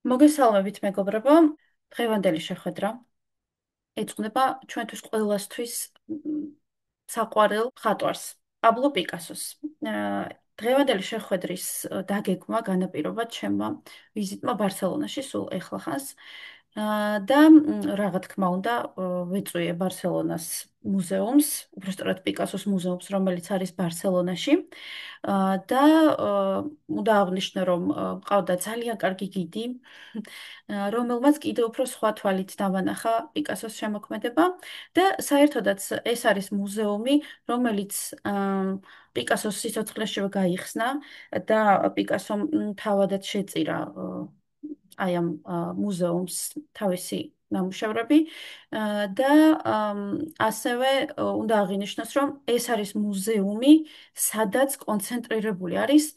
მოგესალმებით, მეგობრებო. დღევანდელი შეხვედრა ეძღვნება ჩვენთვის ყველასთვის საყვარელ მხატვარს, პაბლო პიკასოს. დღევანდელი შეხვედრის დაგეგმვა განაპირობა ჩემმა ვიზიტმა ბარსელონაში სულ ეხლახანს. და რა თქმა უნდა, ვიწვიე ბარსელონას მუზეუმს, უბრალოდ პიკასოს მუზეუმს, რომელიც არის ბარსელონაში. და უნდა აღვნიშნო, რომ მყავდა ძალიან კარგი გიდი, რომელმაც კიდევ უფრო სხვა თვალით დავანახა პიკასოს შემოქმედება და საერთოდაც ეს არის მუზეუმი, რომელიც პიკასოს სიცოცხლეშივე გაიხსნა და პიკასომ თავადაც შეწირა აი ამ მუზეუმს თავისი ნამუშევრები და ასევე უნდა აღინიშნოს, რომ ეს არის მუზეუმი, სადაც კონცენტრირებული არის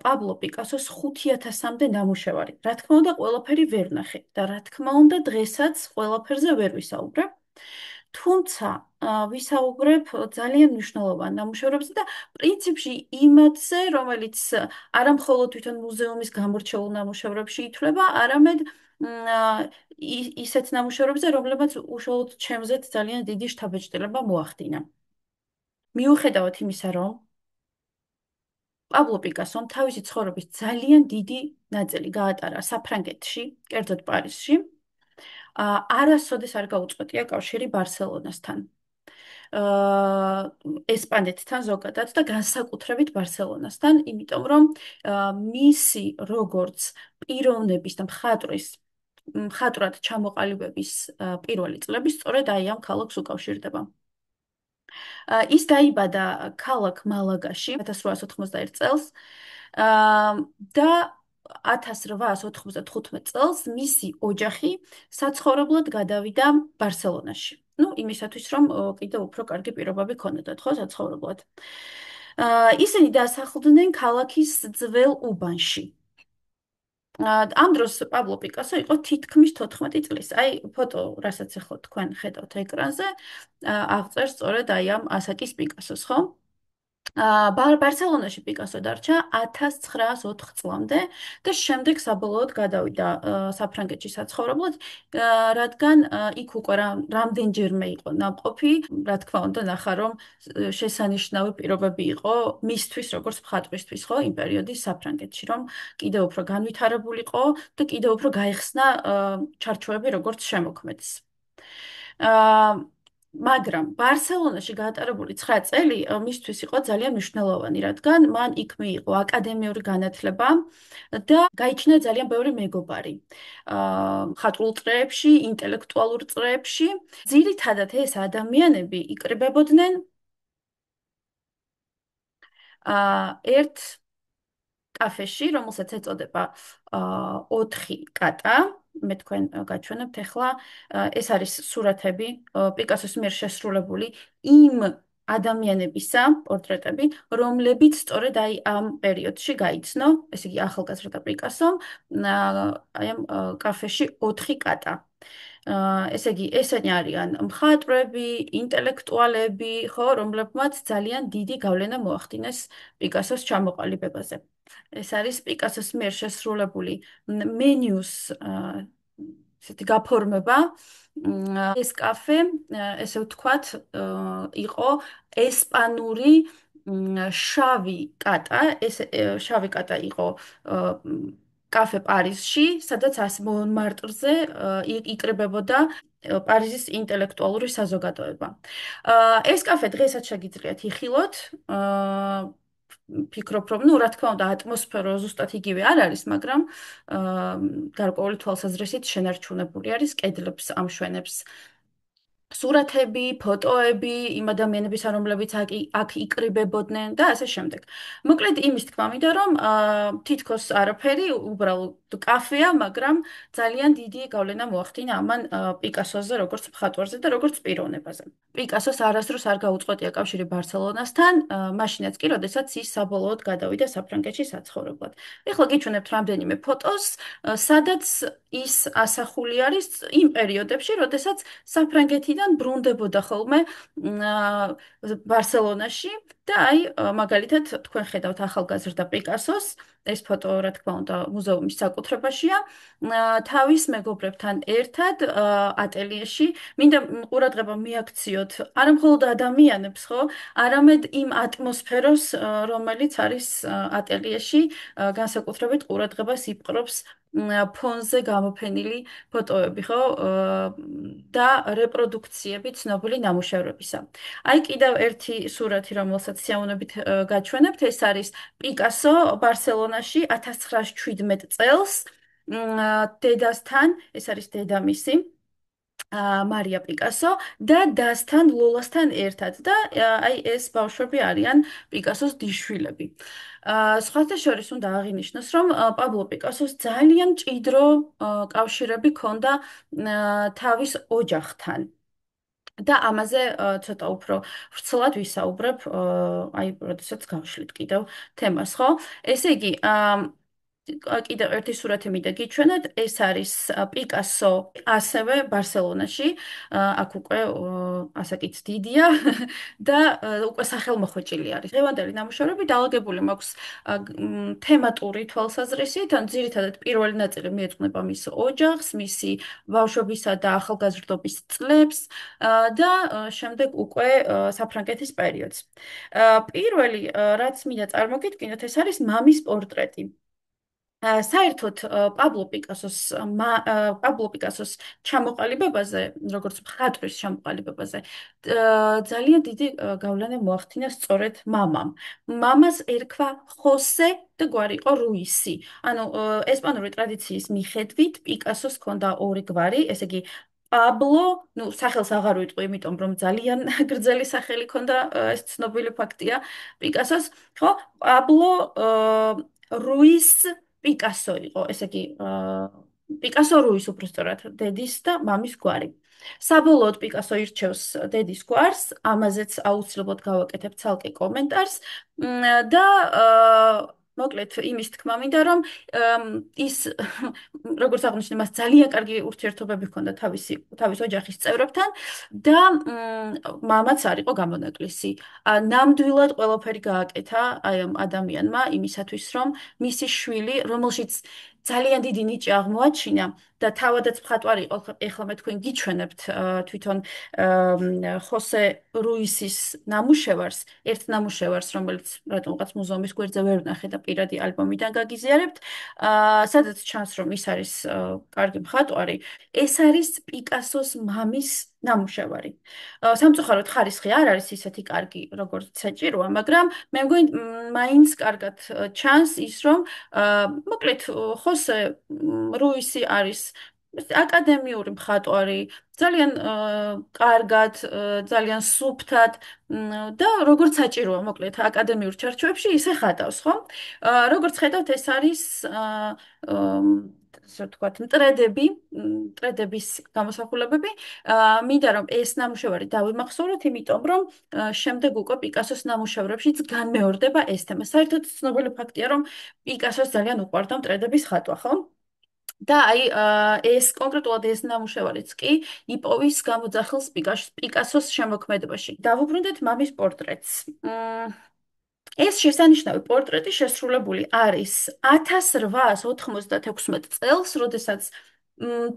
პაბლო პიკასოს 5000-მდე ნამუშევარი. რა თქმა უნდა, ყველაფერი ვერ ნახე და რა თქმა უნდა, დღესაც ყველაფერზე ვერ ვისაუბრებ. თუმცა ვისაუბრებ ძალიან მნიშვნელოვან ნამუშევრებზე და პრინციპში იმათზე, რომელიც არა მხოლოდ თვითონ მუზეუმის გამორჩეულ ნამუშევრებში ითვლება, არამედ ისეთ ნამუშევრებზე, რომლებიც უშუალოდ ჩემზეც ძალიან დიდი შთაბეჭდილება მოახდინა. მიუხედავად იმისა, რომ პაბლო პიკასომ თავისი ცხოვრების ძალიან დიდი ნაწილი გაატარა საფრანგეთში, კერძოდ პარიზში. არასოდეს არ გაუწყვეტია კავშირი ბარსელონასთან. ესპანეთთან ზოგადად და განსაკუთრებით ბარსელონასთან, იმიტომ რომ მისი როგორც პიროვნების და მხატვრად ჩამოყალიბების პირველი წლები სწორედ აი ამ ქალაქს უკავშირდება. ის დაიბადა ქალაქ მალაგაში 1891 წელს და 1895 წელს მისი ოჯახი საცხოვრებლად გადავიდა ბარსელონაში. ну, იმისათვის, რომ კიდევ უფრო კარგი პირობები ქონოდათ, ხო, საცხოვრებლად. ისინი დასახლდნენ ქალაქის ძველ უბანში. ამ დროს პაბლო პიკასო იყო თითქმის 14 წლის. აი, ფოტო, რასაც ახლა თქვენ ხედავთ ეკრანზე, აღწერს სწორედ აი ამ ასაკის პიკასოს, ხო? ბარსელონაში პიკასო დარჩა 1904 წლამდე და შემდეგ საბოლოოდ გადავიდა საფრანგეთში საცხოვრებლად, რადგან იქ უკვე რამდენჯერმე იყო ნამყოფი, რა თქმა უნდა, ნახა რომ შესანიშნავი პირობები იყო მისთვის, როგორც მხატვრისთვის, ხო, იმ პერიოდის საფრანგეთში, რომ კიდევ უფრო განვითარებულიყო და კიდევ უფრო გაიხსნა ჩარჩოები როგორც შემოქმედს. აა მაგრამ ბარსელონაში გაატარებული 9 წელი მისთვის იყო ძალიან მნიშვნელოვანი, რადგან მან იქ მიიღო აკადემიური განათლება და გაიჩინა ძალიან ბევრი მეგობარი. მხატვრულ წრეებში, ინტელექტუალურ წრეებში. ძირითადად ეს ადამიანები იკრიბებოდნენ ერთ კაფეში, რომელსაც ეწოდება 4 კატა. მე თქვენ გაჩვენებთ ახლა ეს არის სურათები პიკასოს მიერ შესრულებული იმ ადამიანებისა პორტრეტები, რომლებიც სწორედ აი ამ პერიოდში გაიცნო, ესე იგი ახალგაზრდა პიკასომ აი ამ კაფეში 4 კატა. ესე იგი ესენი არიან მხატვრები, ინტელექტუალები, ხო, რომლებმაც ძალიან დიდი გავლენა მოახდინეს პიკასოს ჩამოყალიბებაზე. ეს არის პიკასოს მიერ შესრულებული მენიუს ესეთი გაფორმება. ეს კაფე, ესე ვთქვათ, იყო ესპანური შავი კატა. ეს შავი კატა იყო კაფე პარიზში, სადაც მონმარტრზე იკრიბებოდა პარიზის ინტელექტუალური საზოგადოება. ეს კაფე დღესაც შეგიძლიათ იხილოთ. ფიქრობ, რომ, რა თქმა უნდა, ატმოსფერო ზუსტად იგივე არ არის, მაგრამ გარკვეული თვალსაზრისით შენარჩუნებული არის, კედლებს ამშვენებს სურათები, ფოტოები, იმ ადამიანების, რომლებიც აქ იკრიბებოდნენ და ასე შემდეგ. მოკლედ იმის თქმა მინდა, რომ თითქოს არაფერი, უბრალოდ კაფეა, მაგრამ ძალიან დიდი გავლენა მოახდინა ამან პიკასოზე, როგორც მხატვარზე და როგორც პიროვნებაზე. პიკასოს არასდროს არ გაუწყვეტია კავშირი ბარსელონასთან, მაშინაც კი, როდესაც ის საბოლოოდ გადავიდა საფრანგეთში საცხოვრებლად. ეხლა გიჩვენებთ რამდენიმე ფოტოს, სადაც ის ასახული არის იმ პერიოდებში, როდესაც საფრანგეთიდან ბრუნდებოდა ხოლმე ბარსელონაში და აი მაგალითად თქვენ ხედავთ ახალგაზრდა პიკასოს, ეს ფოტო რა თქმა უნდა მუზეუმის საკუთრებაშია, თავის მეგობრებთან ერთად ატელიეში. მინდა ყურადღება მიაქციოთ არა მხოლოდ ადამიანებს, ხო, არამედ იმ ატმოსფეროს, რომელიც არის ატელიეში, განსაკუთრებით ყურადღებას იპყრობს ფონზე გამოფენილი ფოტოები, ხო, და რეპროდუქციები ცნობილი ნამუშევრებისა. აი კიდევ ერთი სურათი, რომელსაც სიამოვნებით გაჩვენებთ, ეს არის პიკასო ბარსელონაში 1917 წელს დედასთან, ეს არის დედამისი მარია პიკასო და დასთან ლოლასთან ერთად და აი ეს ბავშვები არიან პიკასოს დიშვილები. სხვათა შორის უნდა აღინიშნოს, რომ პაბლო პიკასოს ძალიან მჭიდრო კავშირები ჰქონდა თავის ოჯახთან. და ამაზე ცოტა უფრო ვრცლად ვისაუბრებ, აი, როდესაც გავშლით კიდევ თემას, ხო? ესე იგი, კიდევ ერთი სურათი მინდა გიჩვენოთ, ეს არის პიკასო ასევე ბარსელონაში, აქ უკვე ასაკიც დიდია და უკვე სახელმოხვეჭილი არის. დღევანდელი ნამუშევრები დაალაგებული მაქვს თემატური თვალსაზრისით, ან ძირითადად პირველი ნაწილი მიეძღვნება მის ოჯახს, მისი ბავშვობისა და ახალგაზრდობის წლებს და შემდეგ უკვე საფრანგეთის პერიოდს. პირველი, რაც მინდა წარმოგიდგინოთ, ეს არის მამის პორტრეტი. საერთოდ პაბლო პიკასოს ჩამოყალიბებაზე, როგორც მხატვრის ჩამოყალიბებაზე, ძალიან დიდი გავლენა მოახდინა სწორედ მამამ. მამას ერქვა ხოსე და გვარი იყო რუისი. ანუ ესპანური ტრადიციის მიხედვით პიკასოს ჰქონდა ორი გვარი, ესე იგი პაბლო, ну, სახელს აღარ ვიტყვი, იმიტომ რომ ძალიან გრძელი სახელი ჰქონდა, ეს ცნობილი ფაქტია პიკასოს, ხო? პაბლო რუის პიკასო იყო, ესე იგი, პიკასო რუის უბრალოდ დედის და მამის გვარი. საბოლოოდ პიკასო ირჩევს დედის გვარს, ამაზეც აუცილებლად გავაკეთებ ცალკე კომენტარს და მოკლედ იმის თქმა მინდა, რომ ის როგორც აღნიშნე, მას ძალიან კარგი ურთიერთობები ჰქონდა თავის ოჯახის წევრებთან და მამაც არ იყო გამონაკლისი. ნამდვილად ყველაფერი გააკეთა აი ამ ადამიანმა იმისათვის, რომ მისი შვილი, რომელშიც ძალიან დიდი ნიჭი აღმოაჩინა და თავადაც მხატვარი იყო, ეხლა მე თქვენ გიჩვენებთ თვითონ ხოსე რუისის ნამუშევარს, ერთ ნამუშევარს, რომელიც რატომღაც მუზეუმის გვერდზე ვერ ვნახე და პირადი ალბომიდან გაგიზიარებთ, სადაც ჩანს, რომ ის არის კარგი მხატვარი, ეს არის პიკასოს მამის ნამუშევარი. სამწუხაროდ ხარისხი არ არის ისეთი კარგი, როგორც საჭიროა, მაგრამ მე მგონი მაინც კარგად ჩანს ის, რომ მოკლედ ხოსე რუისი არის აკადემიური მხატვარი, ძალიან კარგად, ძალიან სუფთად და როგორც საჭიროა, მოკლედ აკადემიურ ჩარჩოებში ისე ხატავს, ხო? როგორც ხედავთ, ეს არის ასე ვთქვათ, მტრედების გამოსახულებები. მინდა რომ ეს ნამუშევარი დავიმახსოვროთ, იმიტომ რომ შემდეგ უკვე პიკასოს ნამუშევრებშიც განმეორდება ეს თემა. საერთოდ ცნობილი ფაქტია, რომ პიკასოს ძალიან უყვარდა მტრედების ხატვა, ხო? და აი ეს კონკრეტულად ეს ნამუშევარიც კი იპოვის გამოძახილს პიკასოს შემოქმედებაში. დავუბრუნდეთ მამის პორტრეტს. ეს შესანიშნავი პორტრეტი შესრულებული არის 1896 წელს, როდესაც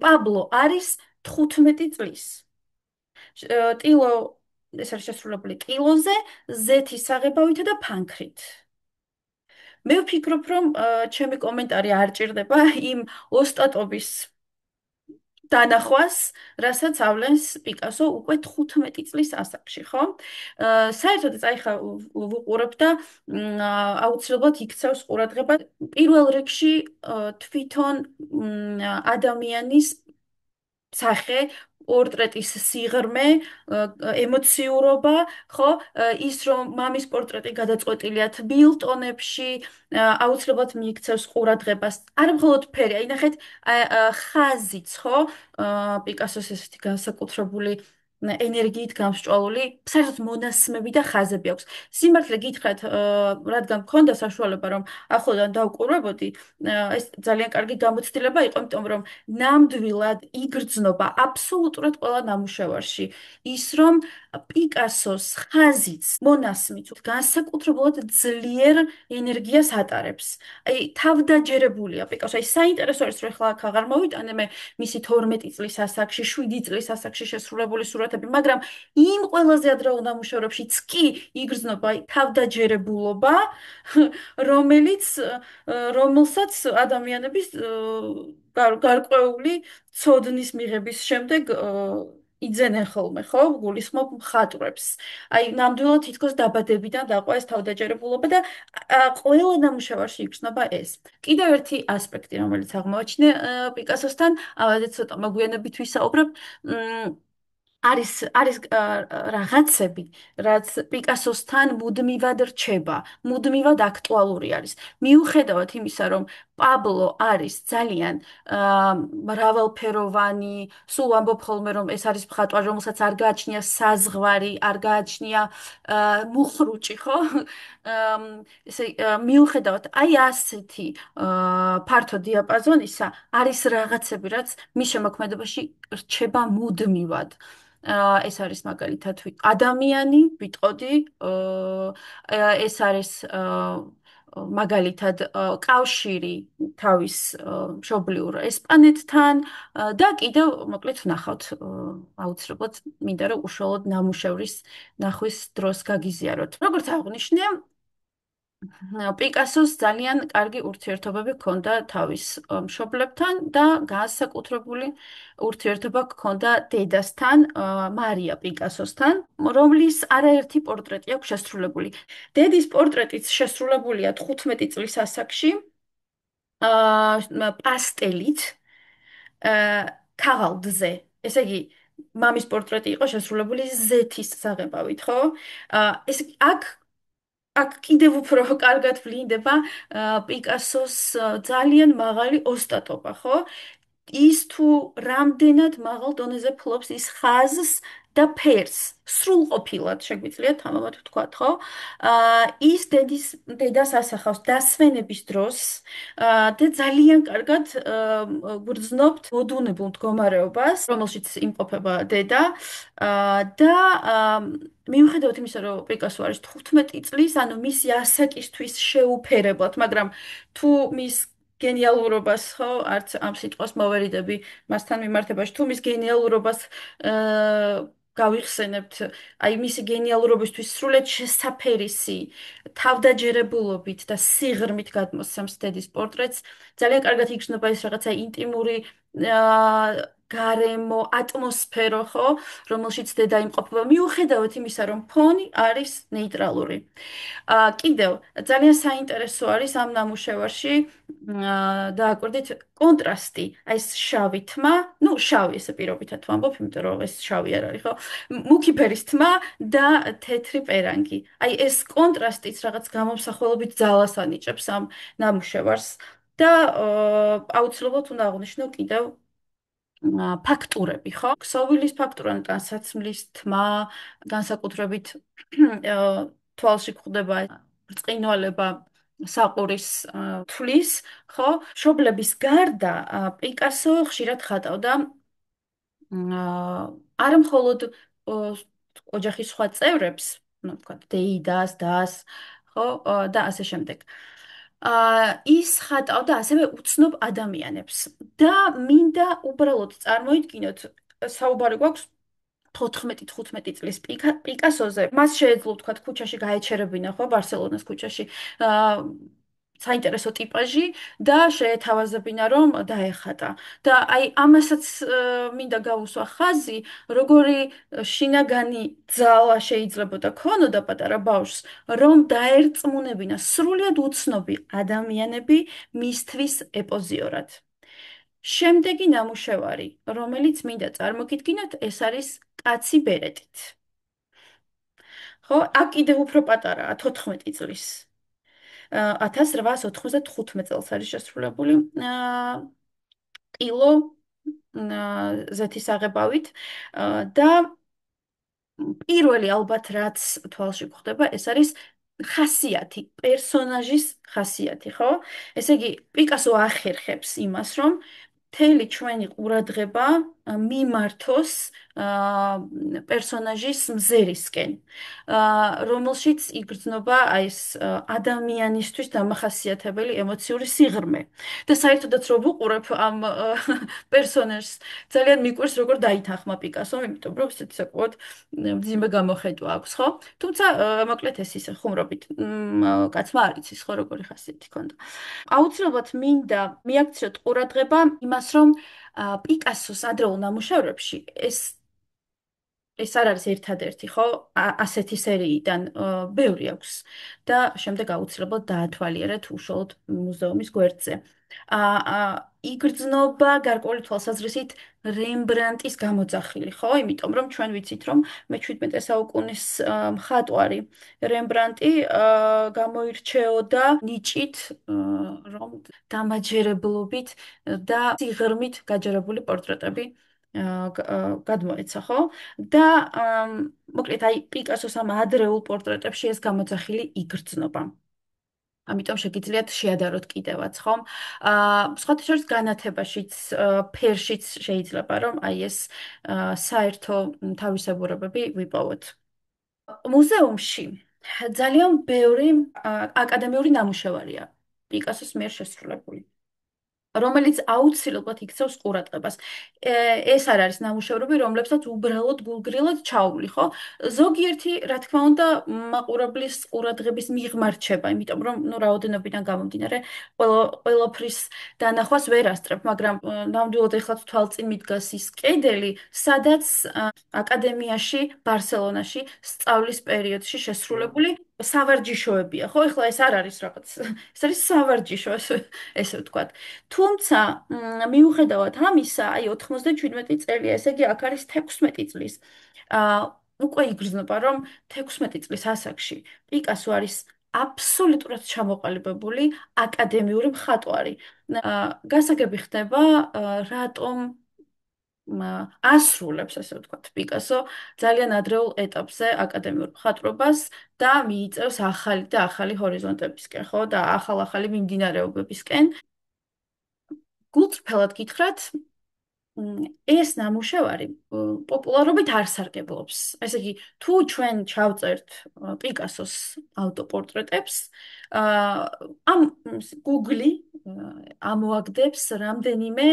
პაბლო არის 15 წლის. ტილო ეს არის შესრულებული ტილოზე, ზეთის საღებავითა და ფანქრით. მე ვფიქრობ, რომ ჩემი კომენტარი არ ჭირდება იმ ოსტატობის დანახვას, რასაც ავლენს პიკასო უკვე 15 წლის ასაკში, ხო? საერთოდ წაიხა ვუყურებ და აუცილებლად იქცევს ყურადღება პირველ რიგში თვითონ ადამიანის სახე, პორტრეტის სიღრმე, ემოციურობა, ხო? ის რომ მამის პორტრეტი გადაწყვეტილია თბილ ტონებში, აუცილებლად მიიქცევს ყურადღებას. არა მხოლოდ ფერი, აი ნახეთ, ხაზიც, ხო? პიკასოს ესეთი განსაკუთრებული ენერგიით გამსჭვალული, საერთოდ მონასმები და ხაზები აქვს. სიმართლე გითხრათ, რადგან მქონდა საშუალება, რომ ახლოდან დავყურებოდი, ეს ძალიან კარგი გამოცდილება იყო, იმიტომ რომ ნამდვილად იგრძნობა აბსოლუტურად ყველა ნამუშევარში. ის რომ პიკასოს ხაზიც, მონასმიც განსაკუთრებულად ძლიერ ენერგიას ატარებს. აი, თავდაჯერებულია პიკასო. აი, საინტერესო არის, რომ ახლა აქ აღარ მოვიტანე მე მისი 12 წლის ასაკში, 7 წლის ასაკში შესრულებული სურათები, მაგრამ იმ ყველაზე ადრეულ ნამუშევრებშიც კი იგრძნობა აი, თავდაჯერებულობა, რომელიც რომელსაც ადამიანების გარკვეული ცოდნის მიღების შემდეგ იძენენ ხოლმე, ხო? გულისხმობ მხატვრებს. აი, ნამდვილად თითქოს დაბადებიდან დაყვა ეს თავდაჯერებულობა და ყველა ნამუშევარში იგრძნობა ეს. კიდევ ერთი ასპექტი, რომელიც აღმოაჩინე პიკასოსთან, ამაზე ცოტა მოგვიანებით ვისაუბრებ. არის რაღაცები, რაც პიკასოსთან მუდმივად რჩება, მუდმივად აქტუალური არის. მიუხედავად იმისა, რომ პაბლო არის ძალიან მრავალფეროვანი, სულ ვამბობ ხოლმე, რომ ეს არის მხატვარი, რომელსაც არ გააჩნია საზღვარი, არ გააჩნია მუხრუჭი, ხო? ესე მიუხედავად აი ასეთი ფართო დიაპაზონისა, არის რაღაცები, რაც მის შემოქმედებაში რჩება მუდმივად. ეს არის მაგალითად ადამიანი, ვიტყოდი, ეს არის მაგალითად კავშირი თავის მშობლიურ ესპანეთთან და კიდევ მოკლედ ვნახავთ აუცილებლად მინდა რომ უშუალოდ ნამუშევრის ნახვის დროს გაგიზიაროთ. როგორც აღვნიშნე, პიკასოს ძალიან კარგი ურთიერთობები ჰქონდა თავის მშობლებთან და განსაკუთრებული ურთიერთობა ჰქონდა დედასთან, მარია პიკასოსთან, რომლის არაერთი პორტრეტი აქვს შესრულებული. დედის პორტრეტიც შესრულებულია 15 წლის ასაკში, პასტელით, ქაღალდზე. ესე იგი, მამის პორტრეტი იყო შესრულებული ზეთის საღებავით, ხო? ეს აქ კიდევ უფრო კარგად ვლინდება პიკასოს ძალიან მაღალი ოსტატობა, ხო? ის თუ რამდენად მაღალ დონეზე ფლობს ის ხაზს და ფერს, სრულყოფილად შეგვიძლია თამამად ვთქვათ, ხო? ის დედას ასახავს დასვენების დროს და ძალიან კარგად გრძნობთ მოდუნებულ მდგომარეობას, რომელშიც იმყოფება დედა და მიუხედავად იმისა, რომ პიკასო არის 15 წლის, ანუ მისი ასაკისთვის შეუფერებლად, მაგრამ თუ მის გენიალურობას, ხო, არც ამ სიტყვას მოვერიდები მასთან მიმართებაში, თუ მის გენიალურობას გავიხსენებთ, აი მისი გენიალურობისთვის სრულიად შესაფერისი თავდაჯერებულობით და სიღრმით გადმოსცემს დედის პორტრეტს, ძალიან კარგად იგრძნობა ეს რაღაცა ინტიმური გარემო, ატმოსფერო, ხო, რომელშიც დედა იმყოფება, მიუხედავად იმისა, რომ ფონი არის ნეიტრალური. კიდევ ძალიან საინტერესო არის ამ ნამუშევარში დააკვირდით კონტრასტი, აი ეს შავი თმა, ну, შავი ესე პირობითად ვამბობ, იმიტომ რომ ეს შავი არ არის, ხო? მუქი ფერის თმა და თეთრი პერანგი. აი ეს კონტრასტიც რაღაც გამომსახველობით ძალას ანიჭებს ამ ნამუშევარს და აუცილებლად უნდა აღვნიშნო კიდევ ფაქტურები, ხო? ქსოვილის ფაქტურა, ტანსაცმლის თმა, განსაკუთრებით თვალში გვხვდება ბრწყინვალება საყურის თვლის, ხო? მშობლების გარდა პიკასო ხშირად ხატავდა არა მხოლოდ ოჯახის სხვა წევრებს, ну, ვთქვათ, დეიდას, დას, ხო, და ასე შემდეგ. ის ხატავდა ასევე უცნობ ადამიანებს და მინდა უბრალოდ წარმოიდგინოთ, საუბარი გვაქვს 14-15 წლის პიკასოზე. მას შეეძლო თქვა ქუჩაში გაეჩერებინა, ხო, ბარსელონას ქუჩაში. საინტერესო ტიპაჟი და შეეთავაზებინა რომ დაეხატა. და აი ამასაც მინდა გავუსვა ხაზი, როგორი შინაგანი ძალა შეიძლებოდა ქონოდა პატარა ბავშვს, რომ დაერწმუნებინა სრულიად უცნობი ადამიანები მისთვის ეპოზიურად. შემდეგი ნამუშევარი, რომელიც მინდა წარმოგიდგინოთ, ეს არის კაცი ბერეტით. ხო, აქ კიდევ უფრო პატარაა, 14 წლის. 1895 წელს არის შესრულებული ყილო ზეთის აღებავით და პირველი ალბათ რაც თვალში გვხვდება, ეს არის ხასიათი, პერსონაჟის ხასიათი, ხო? ესე იგი, პიკასო ახერხებს იმას, რომ მთელი ჩვენი ყურადღება მიმართოს პერსონაჟის მზერისკენ, რომელშიც იგრძნობა აი ეს ადამიანისთვის დამახასიათებელი ემოციური სიღრმე. და საერთოდაც რო ვუყურებ ამ პერსონაჟს, ძალიან მიყვარს როგორ დაითანხმა პიკასომ, იმიტომ რომ ესეთი საკუთ მძიმე გამოხედვა აქვს, ხო? თუმცა მოკლედ ეს ისე ხუმრობით კაცმა არ იცის ხო როგორი ხასიათი ქონდა. აუცილებლად მინდა მიაქციოთ ყურადღება იმას, რომ პიკასოს ადრეულ ნამუშევრებში ეს არ არის ერთადერთი, ხო? ასეთი სერიიდან ბევრი აქვს და შემდეგ აუცილებლად დაათვალიერეთ უშუალოდ მუზეუმის გვერდზე. იგრძნობა გარკვეული თვალსაზრისით რემბრანდტის გამოძახილი, ხო? იმიტომ რომ ჩვენ ვიცით, რომ მე-17 საუკუნის მხატვარი რემბრანდტი გამოირჩეოდა ნიჭით, რომ დამაჯერებლობით და სიღრმით გაჯერებული პორტრეტები გადმოეცა, ხო? და მოკლედ აი პიკასოს ამ ადრეულ პორტრეტებში ეს გამოძახილი იგრძნობა. ამიტომ შეგიძლიათ შეადაროთ კიდევაც, ხომ? სხვათა შორის განათებაშიც, ფერშიც შეიძლება რომ აი ეს საერთო თავისებურებები ვიპოვოთ. მუზეუმში ძალიან ბევრი აკადემიური ნამუშევარია პიკასოს მიერ შესრულებული, რომელიც აუცილებლად იქცევს ყურადღებას. ეს არ არის ნამუშევრები, რომლებსაც უბრალოდ გულგრილად ჩაუვლი, ხო? ზოგიერთი, რა თქმა უნდა, მაყურებლის ყურადღების მიღმა რჩება, იმიტომ რომ, ну, რაოდენობიდან გამომდინარე, ყველაფრის დანახვას ვერ ასწრებ, მაგრამ ნამდვილად ეხლა თვალწინ მიდგას ის კედელი, სადაც აკადემიაში, ბარსელონაში სწავლის პერიოდში შესრულებული სავარჯიშოებია, ხო? ეხლა ეს არ არის რაღაც, ეს არის სავარჯიშო, ესე ვთქვათ. თუმცა, მიუხედავად ამისა, აი 97 წელია, ესე იგი აქ არის 16 წლის. უკვე იგრძნობა, რომ 16 წლის ასაკში პიკასო არის აბსოლუტურად ჩამოყალიბებული აკადემიური მხატვარი. გასაგები ხდება, რატომ ასრულებს, ასე ვთქვათ, პიკასო ძალიან ადრეულ ეტაპზე აკადემიურ მხატვრობას და მიიწევს ახალი და ახალი ჰორიზონტებისკენ, ხო, და ახალ-ახალი მიმდინარეობებისკენ. გულწრფელად გითხრათ, ეს ნამუშევარი პოპულარობით არ სარგებლობს. ესე იგი, თუ ჩვენ ჩავწერთ პიკასოს ავტოპორტრეტებს, ამ Google ამოაგდებს რამდენიმე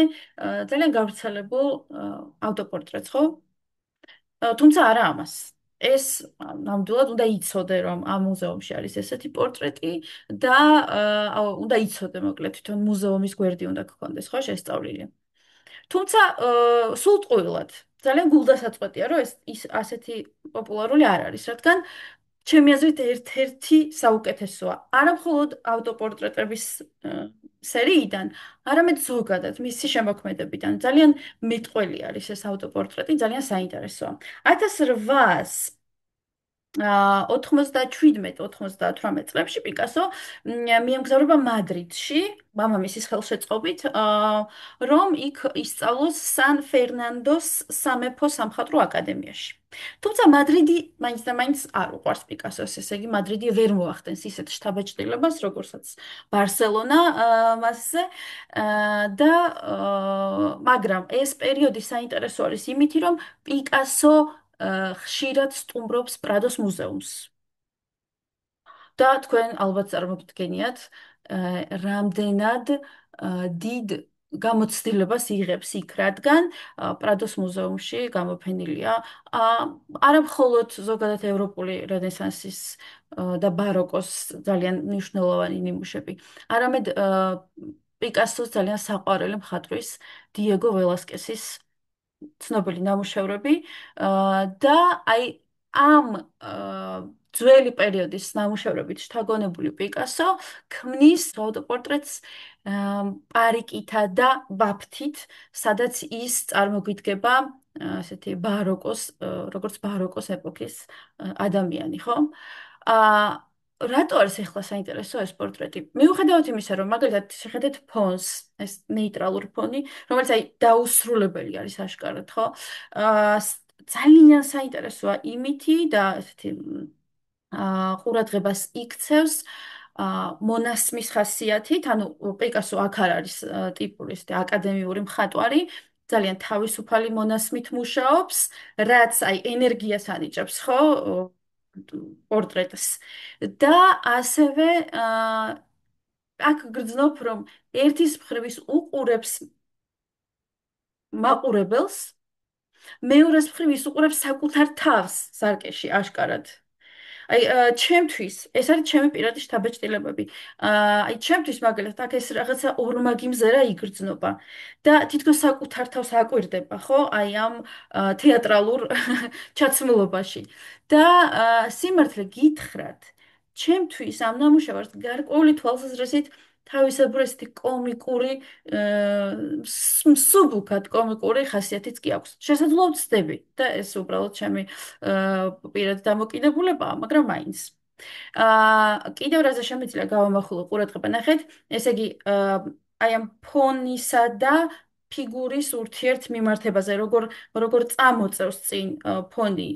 ძალიან გავრცელებულ ავტოპორტრეტს, ხო? თუმცა არა ამას. ეს ნამდვილად უნდა იცოდე, რომ ამ მუზეუმში არის ესეთი პორტრეტი და უნდა იცოდე, მოკლედ, თვითონ მუზეუმის გვერდი უნდა გქონდეს, ხო, შესწავლილი. თუმცა სულტყუილად ძალიან გულდასაწყვეტია, რომ ის ასეთი პოპულარული არ არის, რადგან ჩემი აზრით ერთ-ერთი საუკეთესოა. არა მხოლოდ ავტოპორტრეტების სერიიდან, არამედ ზოგადად მისი შემოქმედებიდან. ძალიან მეტყველი არის ეს ავტოპორტრეტი, ძალიან საინტერესოა. 1800 97-98 წლებში პიკასო მიემგზავრება მადრიდში, მამამისის ხელშეწყობით, რომ იქ ისწავლოს სან ფერნანდოს სამეფო სამხატვრო აკადემიაში. თუმცა მადრიდი მაინც და მაინც არ უყვარს პიკასოს, ესე იგი მადრიდი ვერ მოახდენს ისეთ შთაბეჭდილებას, როგორცაც ბარსელონა მასზე და მაგრამ ეს პერიოდი საინტერესო არის იმით, რომ პიკასო ხშირად სტუმრობს პრადოს მუზეუმს. და თქვენ ალბათ წარმოგიდგენიათ, რამდენად დიდ გამოცდილებას იღებს იქ, რადგან პრადოს მუზეუმში გამოფენილია არა მხოლოდ ზოგადად ევროპული რენესანსის და ბაროკოს ძალიან მნიშვნელოვანი ნიმუშები, არამედ პიკასოს ძალიან საყვარელი მხატვრის დიეგო ველასკესის ცნობილი ნამუშევრები და აი ამ ძველი პერიოდის ნამუშევრებით შთაგონებული პიკასო ქმნის ავტოპორტრეტს პარიკითა და ვაფთით, სადაც ის წარმოგიდგება ასეთი ბაროკოს, როგორც ბაროკოს ეპოქის ადამიანი, ხო? რატო არის ახლა საინტერესო ეს პორტრეტი? მიუხედავად იმისა, რომ მაგალითად შეხედეთ ფონს, ეს ნეიტრალური ფონი, რომელიც აი დაუსრულებელი არის აშკარად, ხო? ძალიან საინტერესოა იმითი და ესეთი ყურადღებას იქცევს მონასმის ხასიათით, ანუ პიკასო აქ არ არის ტიპური ესეთი აკადემიური მხატვარი, ძალიან თავისუფალი მონასმით მუშაობს, რაც აი ენერგიას ანიჭებს, ხო, პორტრეტს. და ასევე აქ გრძნობ, რომ ერთის მხრივ ის უყურებს მაყურებელს, მეორეს მხრივ ის უყურებს საკუთარ თავს სარკეში აშკარად. აი, ჩემთვის ეს არის ჩემი პირადი შთაბეჭდილებები. აი, ჩემთვის მაგალითად აქ ეს რაღაცა ორმაგი მზერა იგრძნობა და თითქოს საკუთარ თავს აკვირდება, ხო? აი ამ თეატრალურ ჩაცმულობაში. და სიმართლე გითხრათ, ჩემთვის ამ ნამუშევარს გარკვეული თვალსაზრისით თავისებური ესეთი კომიკური, მსუბუქად კომიკური ხასიათიც კი აქვს. შესაძლოა ვცდები და ეს უბრალოდ ჩემი პირადი დამოკიდებულებაა, მაგრამ მაინც. კიდევ რაზე შემიძლია გავამახვილო ყურადღება ნახეთ, ესე იგი, აი ამ ფონისა და ფიგურის ურთიერთმიმართებაზე, როგორ წამოწევს წინ ფონი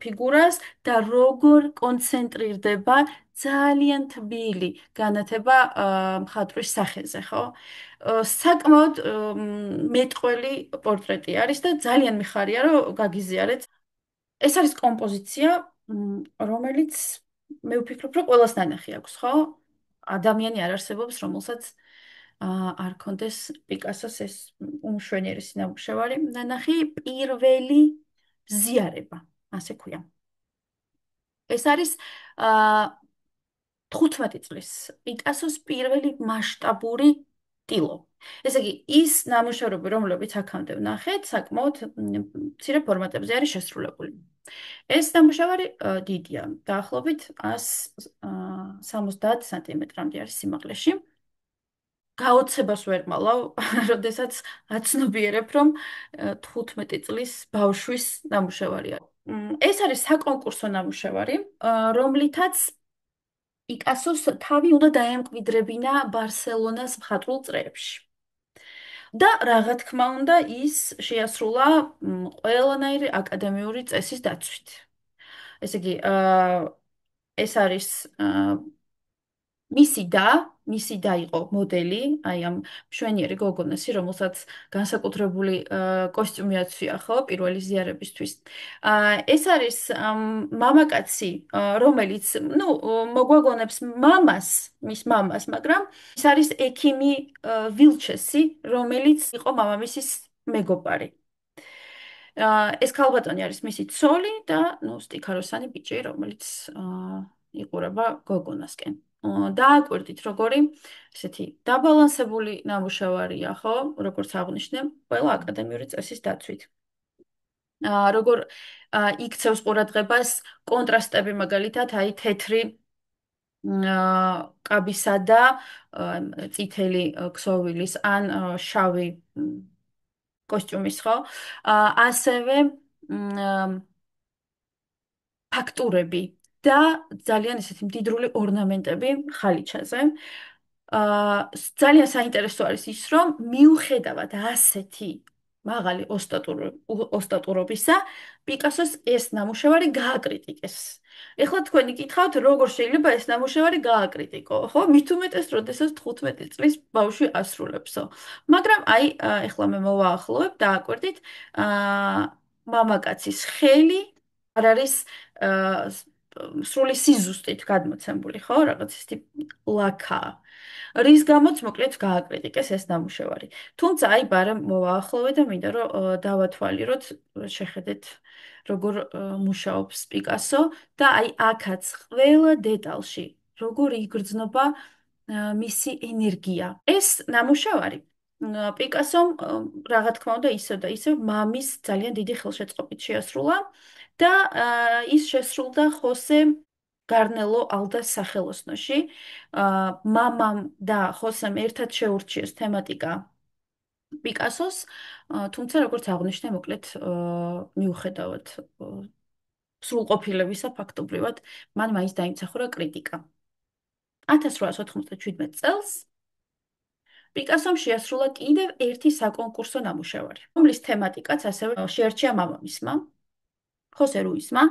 ფიგურას და როგორ კონცენტრირდება ძალიან თბილი განათება მხატვრის სახეზე, ხო? საკმაოდ მეტყველი პორტრეტი არის და ძალიან მიხარია, რომ გაგიზიარეთ. ეს არის კომპოზიცია, რომელიც მე ვფიქრობ, რომ ყველას ნანახი აქვს, ხო? ადამიანი არ არსებობს, რომელსაც არ კონდეს პიკასოს ეს უმშვენიერი ნამუშევარი. ნანახი პირველი ზიარება, ასე ქვია. ეს არის აა 15 წლის პიკასოს პირველი მასშტაბური ტილო. ესე იგი, ის ნამუშევრები, რომლებიც აქამდე ვნახეთ, საკმაოდ მცირე ფორმატებზე არის შესრულებული. ეს ნამუშევარი დიდია, დაახლოებით 170 სანტიმეტრამდე არის სიმაღლეში. გაოცებას ვერ მალავ, როდესაც აცნობიერებ, რომ 15 წლის ბავშვის ნამუშევარია. ეს არის საკონკურსო ნამუშევარი, რომლითაც პიკასოს თავი უნდა დაემკვიდრებინა ბარსელონას მხატვრულ წრეებში. და რა თქმა უნდა, ის შეასრულა ყველანაირი აკადემიური წესის დაცვით. ესე იგი, ეს არის მისი და იყო მოდელი, აი ამ მშვენიერი გოგონესი, რომელსაც განსაკუთრებული კოსტიუმი აცვია, ხო, პირველი ზიარებისთვის. ეს არის მამაკაცი, რომელიც, ну, მოგვაგონებს მის მამას, მაგრამ ის არის ექიმი ვილჩესი, რომელიც იყო მამამისის მეგობარი. ეს ქალბატონი არის მისი ცოლი და, ну, სტიქაროსანი ბიჭი, რომელიც იყურება გოგონასკენ. დააკვირდით, როგორი ესეთი დაბალანსებული ნამუშევარია, ხო? როგორც აღნიშნე, ყველა აკადემიური წესის დაცვით. როგორ იქცევს ყურადღებას კონტრასტები, მაგალითად, აი თეთრი კაბისა და წითელი ქსოვილის ან შავი კოსტიუმის, ხო? ასევე ფაქტურები და ძალიან ესეთი მდიდრული ორნამენტები ხალიჩაზე. ძალიან საინტერესო არის ის, რომ მიუხედავად ასეთი მაღალი ოსტატურობისა, პიკასოს ეს ნამუშევარი გააკრიტიკეს. ეხლა თქვენი გითხავთ, როგორ შეიძლება ეს ნამუშევარი გააკრიტიკო, ხო? მით უმეტეს, როდესაც 15 წლის ბავშვი ასრულებსო. მაგრამ აი, ეხლა მე მოვაახლოვებ, დააკვირდით, მამაკაცის ხელი არ არის სრული სიზუსტით გადმოცემული, ხო? რაღაც ისეთი ლაქა. რის გამოც მოკლედ გააკრიტიკეს ეს ნამუშევარი. თუმცა აი ბარემ მოვაახლოვე და მინდა რომ დავათვალიეროთ, შეხედეთ როგორ მუშაობს პიკასო და აი აქაც ყველა დეტალში როგორ იგრძნობა მისი ენერგია. ეს ნამუშევარი პიკასომ რა თქმა უნდა ისევ და ისევ მამის ძალიან დიდი ხელშეწყობით შეასრულა და ის შესრულდა ხოსე გარნელო ალდას სახელოსნოში. მამამ და ხოსემ ერთად შეურჩიეს თემატიკა პიკასოს, თუმცა როგორც აღნიშნე, მოკლედ მიუხედავად სრულყოფილებისა ფაქტობრივად, მან მაინც დაიმსახურა კრიტიკა. 1897 წელს პიკასომ შეასრულა კიდევ ერთი საკონკურსო ნამუშევარი, რომლის თემატიკაც ასევე შეარჩია მამამისმა, ხოსე რუისმა,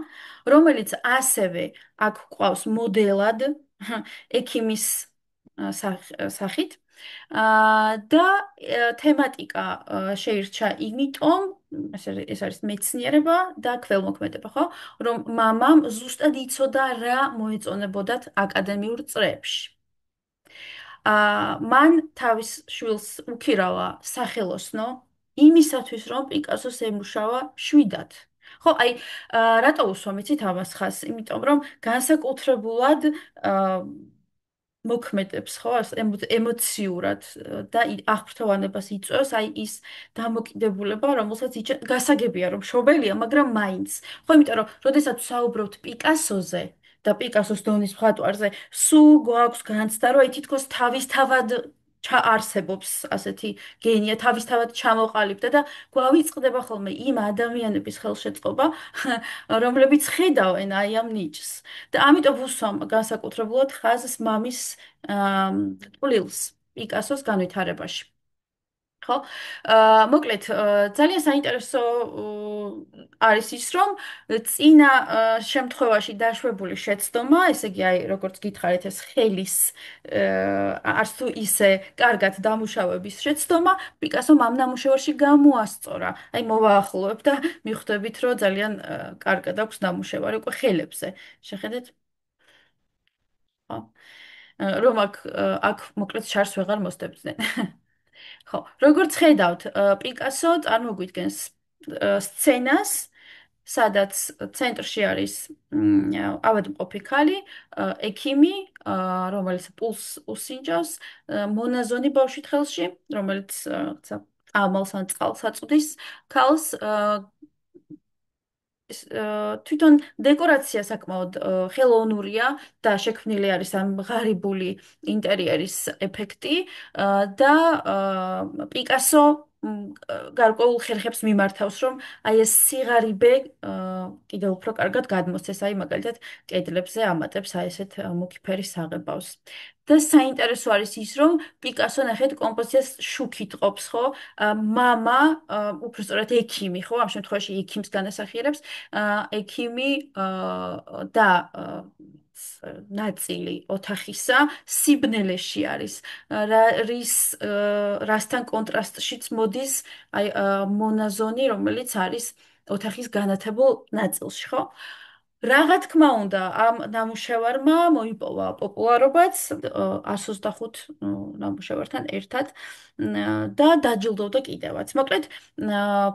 რომელიც ასევე აქ ყავს მოდელად ექიმის სახით და თემატიკა შეირჩა იმიტომ, ეს არის მეცნიერება და ქველმოქმედება, ხო? რომ მამამ ზუსტად იცოდა რა მოეწონებოდათ აკადემიურ წრეებში. მან თავის შვილს უქირავა სახელოსნო იმისათვის, რომ პიკასოს ემუშავა შვიდად. ხო, აი, რატო უსვამ იცით ამას ხას? იმიტომ რომ განსაკუთრებულად მოქმედებს, ხო, ემოციურად და აღფრთოვანებას იწვევს, აი ის დამოკიდებულება, რომელსაც გასაგებია, რომ შობელია, მაგრამ მაინც. ხო, იმიტომ რომ, როდესაც საუბრობთ პიკასოზე და პიკასოს დონის მხატვარზე, სულ გვაქვს განცდა, რომ აი თითქოს თავისთავად არსებობს ასეთი გენია, თავისთავად ჩამოყალიბდა და გვავიწყდება ხოლმე იმ ადამიანების ხელშეწყობა, რომლებიც ხედავენ აი ამ ნიჭს. და ამიტომ უსვამ განსაკუთრებულად ხაზს მამის ტყუილს პიკასოს განვითარებაში. ხო? მოკლედ, ძალიან საინტერესო არის ის, რომ წინა შემთხვევაში დაშვებული შეცდომა, ესე იგი, აი, როგორც გითხარით, ეს ხელის არც თუ ისე კარგად დამუშავების შეცდომა, პიკასომ ამ ნამუშევარში გამოასწორა. აი, მოვაახლოებ და მიხვდებით, რომ ძალიან კარგად აქვს ნამუშევარი უკვე ხელებზე. შეხედეთ? ხო? რომ აქ მოკლედ შარს ვეღარ მოსდებდნენ. ხო, როგორც ხედავთ, პიკასო წარმოგვიდგენს სცენას, სადაც ცენტრში არის ავადმყოფი ქალი, ექიმი, რომელიც პულს უსინჯოს, მონაზონი ბავშვი ხელში, რომელიც წამალს ან წყალს აწვდის ქალს, თვითონ დეკორაცია საკმაოდ ხელოვნურია და შექმნილი არის ამ ღარიბული ინტერიერის ეფექტი და პიკასო გარკვეულ ხერხებს მიმართავს, რომ აი ეს სიღარიბე კიდევ უფრო კარგად გადმოსცეს, აი მაგალითად კედლებზე ამატებს აი ესეთ მუქი ფერის საღებავს. და საინტერესო არის ის, რომ პიკასო ნახეთ კომპოზიციას შუქით ყოფს, ხო? მამა, უბრალოდ ექიმი, ხო? ამ შემთხვევაში ექიმს განასახიერებს, ექიმი და ნაწილი ოთახისა სიბნელეში არის, რასთან კონტრასტშიც მოდის აი მონაზონი, რომელიც არის ოთახის განათებულ ნაწილში, ხო? რაღა თქმა უნდა, ამ ნამუშევარმა მოიპოვა პოპულარობაც 125 ნამუშევართან ერთად და დაჯილდოვდა კიდევაც. მოკლედ,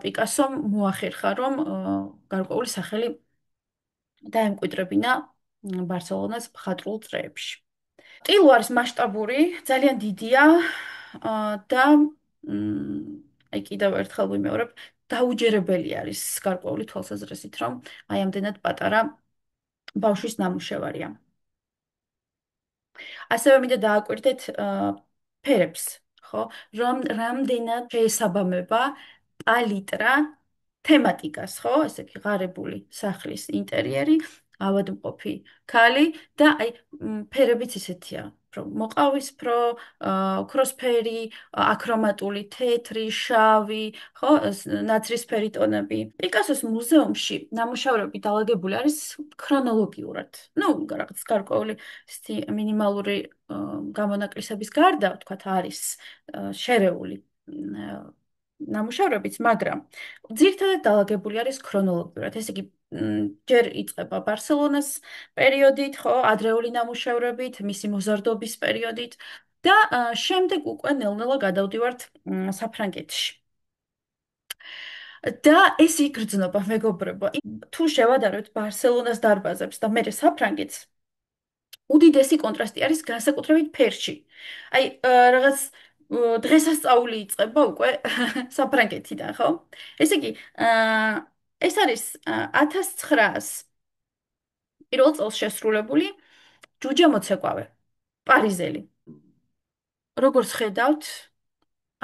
პიკასომ მოახერხა, რომ გარკვეული სახელი დაემკვიდრებინა ბარსელონას მხატვრულ წრეებში. ტილო არის მასშტაბური, ძალიან დიდია და აი კიდევ ერთხელ ვიმეორებ, დაუჯერებელი არის გარკვეული თვალსაზრისით, რომ აი ამდენად პატარა ბავშვის ნამუშევარია. ასევე მინდა დააკვირდეთ ფერებს, ხო? რომ რამდენად შეესაბამება პალიტრა თემატიკას, ხო? ესე იგი ღარიბული სახლის ინტერიერი, ავადმყოფი ქალი და აი ფერებიც ისეთია. მოყავისფრო, ოქროსფერი, აქრომატული, თეთრი, შავი, ხო, ნაცრისფერი ტონები. პიკასოს მუზეუმში ნამუშევრები დალაგებული არის ქრონოლოგიურად. ну, რაღაც გარკვეული ისეთი მინიმალური გამონაკლისების გარდა, ვთქვათ, არის შერეული ნამუშევრებიც, მაგრამ ძირითადად დალაგებული არის ქრონოლოგიურად. ესე იგი, ჯერ იწყება ბარსელონას პერიოდით, ხო, ადრეული ნამუშევრებით, მისი მოზარდობის პერიოდით და შემდეგ უკვე ნელ-ნელა გადავდივართ საფრანგეთში. და ეს იგრძნობა, მეგობრებო. თუ შევადაროთ ბარსელონას დარბაზებს და მერე საფრანგეთს, უდიდესი კონტრასტი არის განსაკუთრებით ფერში. აი, რაღაც დღესასწაული იწყება უკვე საფრანგეთიდან, ხო? ესე იგი, ეს არის 1900 პირველ წელს შესრულებული ჯუჯა მოცეკვავე, პარიზელი. როგორც ხედავთ,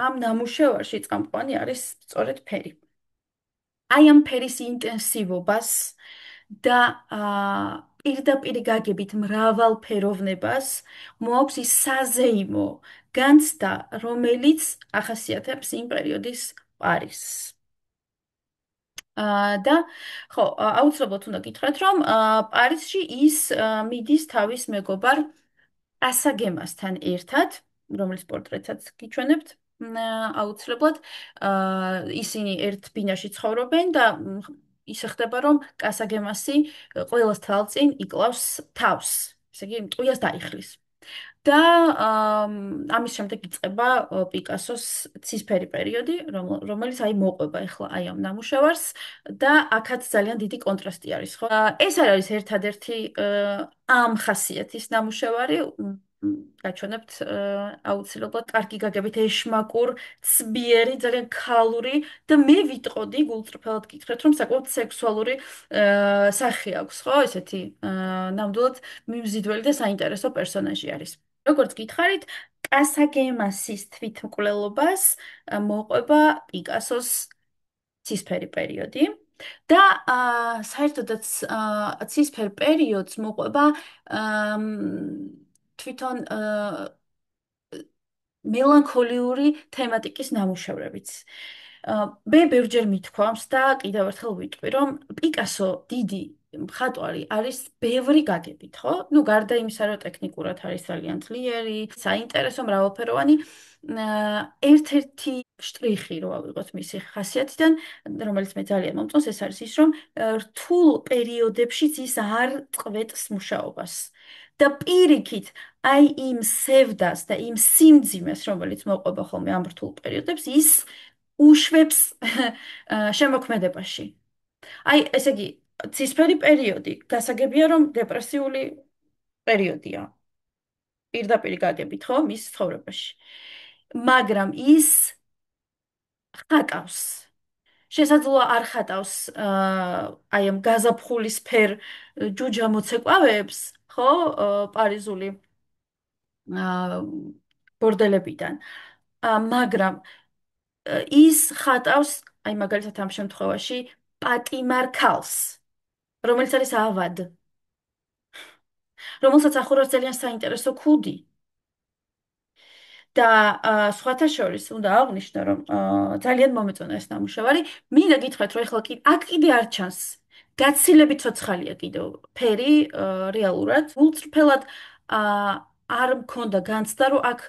ამ ნამუშევარში წამყვანი არის სწორედ ფერი. აი ამ ფერის ინტენსივობას და პირდაპირ გაგებით მრავალფეროვნებას მოაქვს ის საზეიმო განცდა, რომელიც ახასიათებს იმ პერიოდის პარიზს. და ხო, აუცილებლად უნდა გითხრათ, რომ პარიზში ის მიდის თავის მეგობარ ასაგემასთან ერთად. რომლის პორტრეტსაც გიჩვენებთ. აუცილებლად ისინი ერთ ბინაში ცხოვრობენ და ისე ხდება, რომ კასაგემასი ყველას თვალწინ იკლავს თავს. ესე იგი, ტყვიას დაიხლის. და ამის შემდეგ იწყება პიკასოს ცისფერი პერიოდი, რომელიც აი მოყვება ახლა აი ამ ნამუშევარს და აქაც ძალიან დიდი კონტრასტი არის, ხო? ეს არ არის ერთადერთი ამ ხასიათის ნამუშევარი. გაჩვენებთ აუცილებლად კარგი გაგებით ეშმაკურ, ცბიერი, ძალიან ქალური და მე ვიტყოდი გულწრფელად გითხრათ, რომ საკმაოდ სექსუალური სახე აქვს, ხო? ესეთი ნამდვილად მიმზიდველი და საინტერესო პერსონაჟი არის. როგორც გითხარით, კასაგემასის თვითმკვლელობას მოყვება პიკასოს ცისფერი პერიოდი და საერთოდაც ცისფერ პერიოდს მოყვება თვითონ მელანქოლიური თემატიკის ნამუშევრებიც. მე ბევრჯერ მithქვამს და კიდევ ერთხელ ვიტყვი, რომ პიკასო დიდი მხატვარი არის ბევრი გაგებით, ხო? ნუ გარდა იმისა, რომ ტექნიკურად არის ძალიან ძლიერი, საინტერესო, მრავალფეროვანი, ერთ-ერთი შტრიხი რო ავიღოთ მისი ხასიათიდან, რომელიც მე ძალიან მომწონს, ეს არის ის, რომ რთულ პერიოდებშიც ის არ წყვეტს მუშაობას. და პირიქით, აი იმ სევდას და იმ სიმძიმეს, რომელიც მოყვება ხოლმე ამ რთულ პერიოდებს, ის უშვებს შემოქმედებაში. აი, ესე იგი, ცისფერი პერიოდი, გასაგებია, რომ დეპრესიული პერიოდია. პირდაპირ გაგებით, ხო, მის ცხოვრებაში. მაგრამ ის ხატავს. შესაძლოა არ ხატავს აი ამ გაზაფხულის ფერ ჯუჯა მოცეკვავეებს, ხო, პარიზული ბორდელებიდან. მაგრამ ის ხატავს, აი მაგალითად ამ შემთხვევაში, პატიმარ ქალს, რომელიც არის ავად, რომელსაც ახურავს ძალიან საინტერესო ქუდი. და სხვათა შორის უნდა აღვნიშნო, რომ ძალიან მომეწონა ეს ნამუშევარი. მინდა გითხრათ, რომ ეხლა აქ კიდე არ ჩანს. გაცილებით ცოცხალია კიდევ ფერი რეალურად. გულწრფელად არ მქონდა განცდა, რომ აქ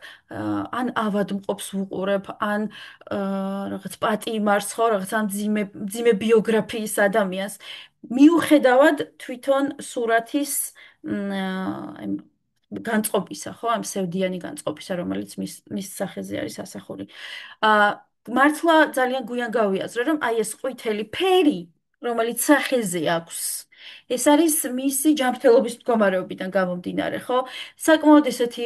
ან ავადმყოფს ვუყურებ, ან რაღაც პატიმარს, ხო, რაღაც ან ძიმე ბიოგრაფიის ადამიანს. მიუხედავად თვითონ სურათის განწყობისა, ხო, ამ სევდიანი განწყობისა, რომელიც მის სახეზე არის ასახული. აა მართლა ძალიან გვიან გავიაზრე, რომ აი ეს ყვითელი ფერი, რომელიც სახეზე აქვს, ეს არის მისი ჯანმრთელობის მდგომარეობიდან გამომდინარე, ხო? საკმაოდ ესეთი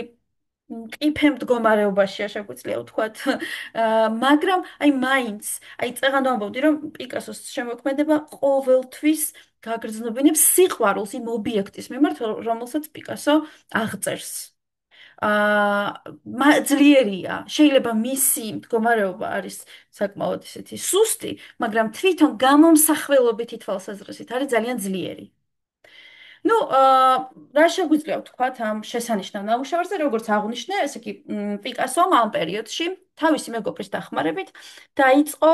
მყიფე მდგომარეობაშია შეგვიძლია ვთქვათ. მაგრამ აი მაინც, აი წეღან ვამბობდი, რომ პიკასოს შემოქმედება ყოველთვის გაგრძნობინებს სიყვარულს იმ ობიექტის მიმართ, რომელსაც პიკასო აღწერს. ძლიერია. შეიძლება მისი მდგომარეობა არის საკმაოდ ისეთი სუსტი, მაგრამ თვითონ გამომსახველობითი თვალსაზრისით არის ძალიან ძლიერი. ნუ, რა შეგვიძლია ვთქვათ ამ შესანიშნავ ნამუშევარზე, როგორც აღვნიშნე, ესე იგი, პიკასომ ამ პერიოდში თავისი მეგობრის დახმარებით დაიწყო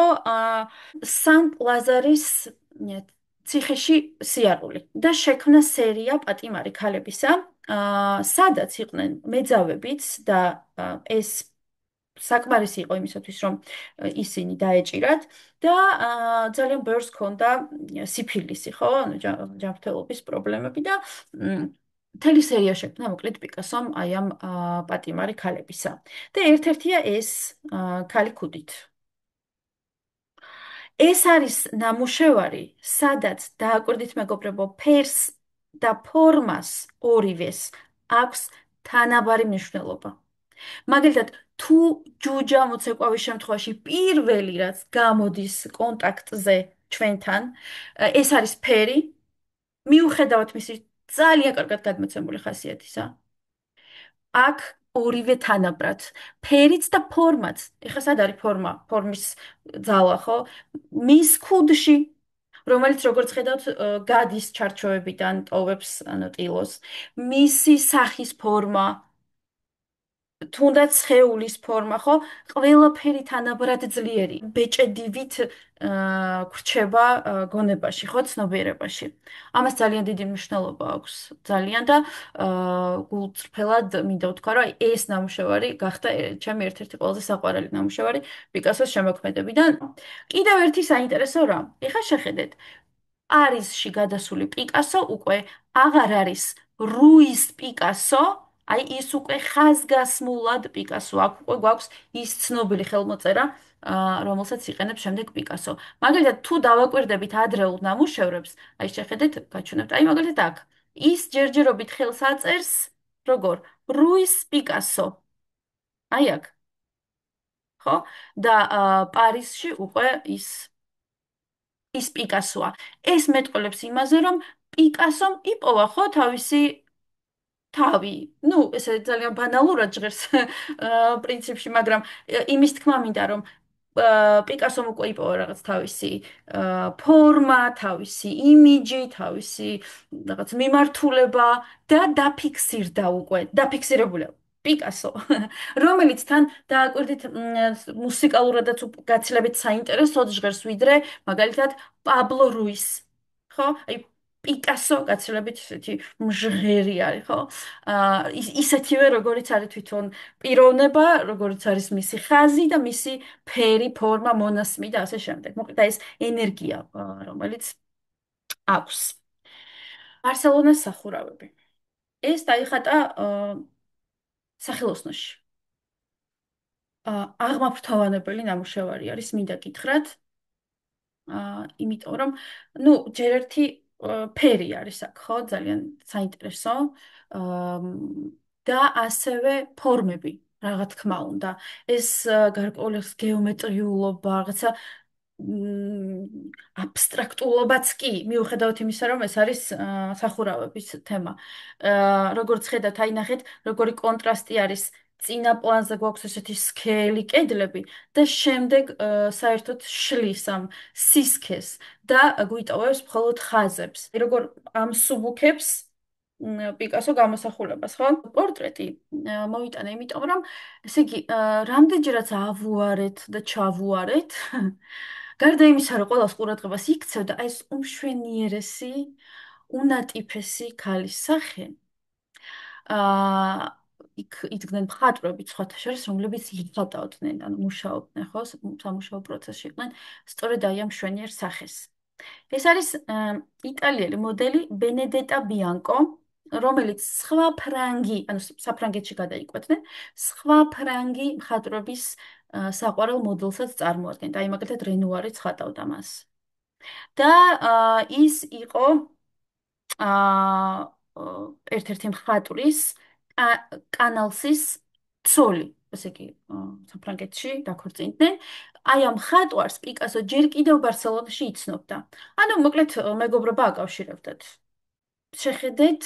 სანტ-ლაზარის ციხეში სიარული და შექმნა სერია პატიმარი ქალებისა, სადაც იყვნენ მეძავებიც და ეს საკმარისი იყო იმისათვის, რომ ისინი დაეჭირათ და ძალიან ბევრს ჰქონდა სიფილისი, ხო, ჯანმრთელობის პრობლემები და მთელი სერია შექმნა მოკლედ პიკასომ აი ამ პატიმარი ქალებისა. და ერთ-ერთია ეს ქალი ქუდით. ეს არის ნამუშევარი, სადაც დააკვირდით მეგობრებო, ფერს და ფორმას ორივეს აქვს თანაბარი მნიშვნელობა. მაგალითად, თუ ჯუჯა მოცეკვავის შემთხვევაში პირველი რაც გამოდის კონტაქტზე ჩვენთან, ეს არის ფერი, მიუხედავად მისი ძალიან კარგად გადმოცემული ხასიათისა. აქ ორივე თანაბრად, ფერიც და ფორმაც. ეხლა სად არის ფორმა? ფორმის ძალა, ხო? მის ქუდში, რომელიც როგორც ხედავთ, გადის ჩარჩოებიდან, ტოვებს, ანუ ტილოს. მისი სახის ფორმა თუნდაც სხეულის ფორმა, ხო, ყველაფერი თანაბრად ძლიერი. ბეჭედივით გვრჩება გონებაში, ხო, ცნობიერებაში. ამას ძალიან დიდი მნიშვნელობა აქვს. ძალიან და გულწრფელად მინდა ვთქვა, რომ ეს ნამუშევარი გახდა ჩემი ერთ-ერთი ყველაზე საყვარელი ნამუშევარი პიკასოს შემოქმედებიდან. კიდევ ერთი საინტერესო რამ. ეხლა შეხედეთ, პარიზში გადასული პიკასო უკვე აღარ არის რუის პიკასო, აი ის უკვე ხაზგასმულად პიკასო. აქ უკვე გვაქვს ის ცნობილი ხელმოწერა, რომელსაც იყენებს შემდეგ პიკასო. მაგალითად, თუ დავაკვირდებით ადრეულ ნამუშევრებს, აი შეხედეთ, გაჩვენებთ, აი მაგალითად აქ ის ჯერჯერობით ხელს აწერს, როგორ? რუის პიკასო. აი აქ, ხო? და პარიზში უკვე ის პიკასოა. ეს მეტყველებს იმაზე, რომ პიკასომ იპოვა ხო თავისი თავი. ნუ, ესე ძალიან ბანალურად ჟღერს პრინციპში, მაგრამ იმის თქმა მინდა, რომ პიკასომ უკვე იპოვა რაღაც თავისი ფორმა, თავისი იმიჯი, თავისი რაღაც მიმართულება და დაფიქსირდა უკვე, დაფიქსირებულია. პიკასო, რომელიც თან დააკვირდით მუსიკალურადაც გაცილებით საინტერესოდ ჟღერს, ვიდრე მაგალითად პაბლო რუის. ხო? აი პიკასო გაცილებით ისეთი მჟღერი არის, ხო? ისეთივე როგორიც არის თვითონ პიროვნება, როგორიც არის მისი ხაზი და მისი ფერი, ფორმა, მონასმი და ასე შემდეგ. მოკლედ ეს ენერგია, რომელიც აქვს. ბარსელონას სახურავები. ეს დაიხატა სახელოსნოში. აღმაფრთოვანებელი ნამუშევარი არის, მინდა გითხრათ. იმიტომ რომ ნუ ჯერ ერთი ფერი არის აქ, ხო, ძალიან საინტერესო. და ასევე ფორმები, რა თქმა უნდა. ეს გარკვეული გეომეტრიულობა, რაღაცა აბსტრაქტულობაც კი, მიუხედავად იმისა, რომ ეს არის სახურავების თემა. როგორც ხედავთ, აი ნახეთ, როგორი კონტრასტი არის. წინა პლანზე გვაქვს ესეთი სქელი კედლები და შემდეგ საერთოდ შლის ამ სისქეს და გვიტოვებს მხოლოდ ხაზებს. როგორ ამსუბუქებს პიკასო გამოსახულებას, ხო? პორტრეტი მოვიტანე, იმიტომ რომ ესე იგი, რამდენჯერაც ავუარეთ და ჩავუარეთ, გარდა იმისა, რომ ყველას ყურადღებას იქცევდა, აი ეს უმშვენიერესი, უნატიფესი ქალის სახე. აა იქ იდგნენ მხატვრები სხვათა შორის, რომლებიც იხატავდნენ, ანუ მუშაობდნენ, ხო, სამუშაო პროცესში იყვნენ, სწორედ აი ამ მშვენიერ სახეს. ეს არის იტალიელი მოდელი ბენედეტა ბიანკო, რომელიც სხვა ფრანგი, ანუ საფრანგეთში გადაიკვეთნენ, სხვა ფრანგი მხატვრების საყვარელ მოდელსაც წარმოადგენდა. აი მაგალითად რენუარი ცხატავდა მას. და ის იყო ერთ-ერთი მხატვრის კანალსის ცოლი, ესე იგი, საფრანგეთში დაქორწინდნენ. აი ამ მხატვარს პიკასო ჯერ კიდევ ბარსელონაში იცნობდა. ანუ მოკლედ მეგობრობა აკავშირებდათ. შეხედეთ,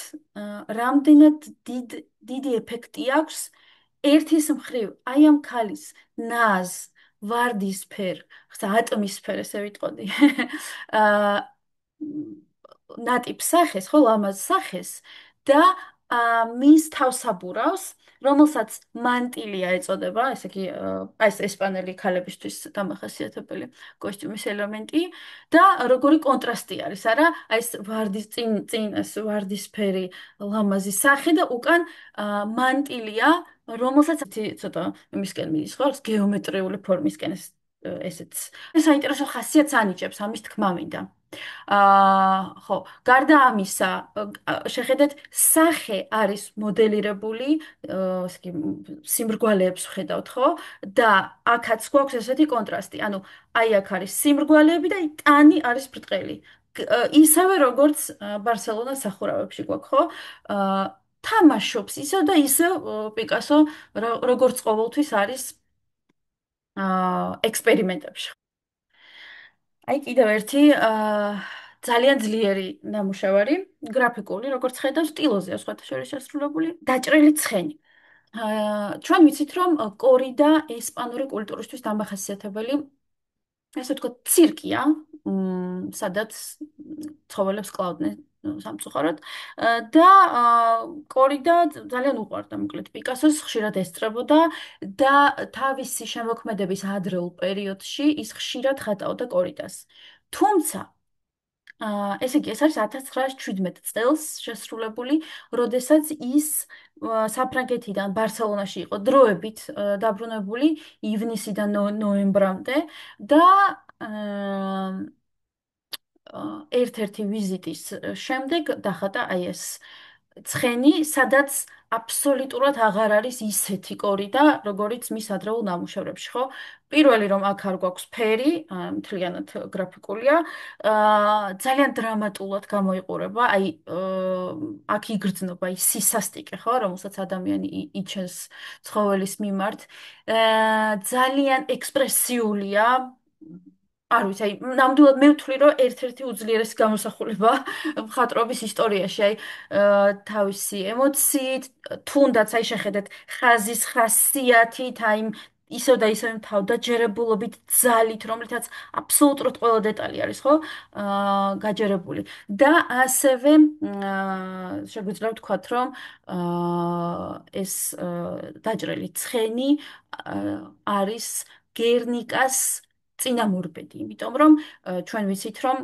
რამდენად დიდი ეფექტი აქვს ერთის მხრივ, აი ამ ქალის ნაზ, ვარდისფერ, ხსა ატმისფერ, ესე ვიტყოდი. აა ნატიფ სახეს, ხო, ლამაზ სახეს და მის თავსაბურავს, რომელსაც მანტილია ეწოდება, ესე იგი, ეს ესპანელი ქალებისთვის დამახასიათებელი კოსტიუმის ელემენტი და როგორი კონტრასტი არის, არა? აი ეს ვარდის წინ ეს ვარდისფერი ლამაზი სახე და უკან მანტილია, რომელსაც ცოტა იმისკენ მიდის, ხო, გეომეტრიული ფორმისკენ ესეც. საინტერესო ხასიათს ანიჭებს, ამის თქმა მინდა. ხო, გარდა ამისა, შეხედეთ, სახე არის მოდელირებული, ესე იგი, სიმრგვალეებს ვხედავთ, ხო? და აქაც გვაქვს ესეთი კონტრასტი. ანუ აი აქ არის სიმრგვალეები და ტანი არის ბრტყელი. ისევე როგორც ბარსელონას სახურავებში გვაქვს, ხო? თამაშობს ისევ და ისევ პიკასო როგორც ყოველთვის არის ექსპერიმენტებში. აი კიდევ ერთი ძალიან ძლიერი ნამუშევარი, გრაფიკული, როგორც ხედავ, სტილოზეა სხვათა შორის შესრულებული, დაჭრილი ცხენი. ჩვენ ვიცით, რომ კორიდა ესპანური კულტურისთვის დამახასიათებელი, ესე ვთქვათ, ცირკია, სადაც ცხოველებს კლავდნენ სამწუხაროდ. და კორიდა ძალიან უყვარდა მოკლედ პიკასოს, ხშირად ესწრებოდა და თავისი შემოქმედების ადრეულ პერიოდში ის ხშირად ხატავდა კორიდას. თუმცა ესე იგი, ეს არის 1917 წელს შესრულებული, როდესაც ის საფრანგეთიდან ბარსელონაში იყო დროებით დაბრუნებული ივნისიდან ნოემბრამდე და ერთ-ერთი ვიზიტის შემდეგ დახატა აი ეს ცხენი, სადაც აბსოლუტურად აღარ არის ისეთი კორიდა, როგორიც მის ადრეულ ნამუშევრებში, ხო? პირველი რომ აქ არ გვაქვს ფერი, მთლიანად გრაფიკულია, ძალიან დრამატულად გამოიყურება, აი აქ იგრძნობა ის სისასტიკე, ხო, რომელსაც ადამიანი იჩენს ცხოველის მიმართ. ძალიან ექსპრესიულია, არ ვიცი, აი, ნამდვილად მე ვთვლი, რომ ერთ-ერთი უძლიერესი გამოსახულება მხატვრობის ისტორიაში, აი, თავისი ემოციით, თუნდაც აი შეხედეთ ხაზის ხასიათით, აი, ისევ და ისევ თავდაჯერებულობით, ძალით, რომლითაც აბსოლუტურად ყველა დეტალი არის, ხო? გაჯერებული. და ასევე შეგვიძლია ვთქვათ, რომ ეს დაჭრილი ცხენი არის გერნიკას წინამორბედი, იმიტომ რომ ჩვენ ვიცით, რომ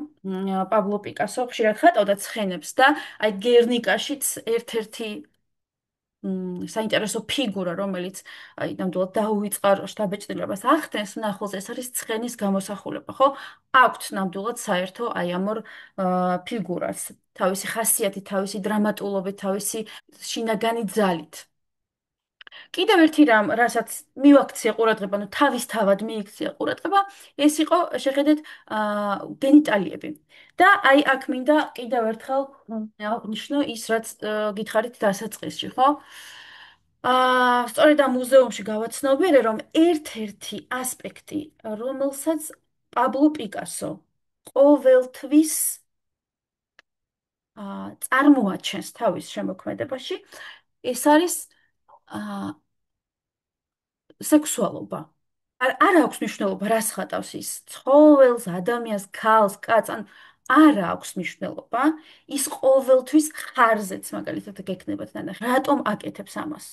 პაბლო პიკასო ხშირად ხატავდა ცხენებს და აი გერნიკაშიც ერთ-ერთი საინტერესო ფიგურა, რომელიც აი ნამდვილად დაუვიწყარ შთაბეჭდილებას ახდენს, ნახულს ეს არის ცხენის გამოსახულება, ხო? აქვთ ნამდვილად საერთო აი ამ ორ ფიგურას, თავისი ხასიათით, თავისი დრამატულობით, თავისი შინაგანი ძალით. კიდევ ერთი რამ, რასაც მივაქცია ყურადღება, ну თავისთავად მიიქცია ყურადღება, ეს იყო შეხედეთ გენიტალიები. და აი აქ მინდა კიდევ ერთხელ აღნიშნო ის, რაც გითხარით დასაწყისში, ხო? სწორედ ამ მუზეუმში გავაცნობიერე, რომ ერთ-ერთი ასპექტი, რომელსაც პაბლო პიკასო ყოველთვის წარმოაჩენს თავის შემოქმედებაში, ეს არის სექსუალობა. არ აქვს მნიშვნელობა, რას ხატავს ის ცხოველს, ადამიანს, ქალს, კაცს, ან არ აქვს მნიშვნელობა. ის ყოველთვის ხარზეც მაგალითად გეკნებათ ნანახი. რატომ აკეთებს ამას?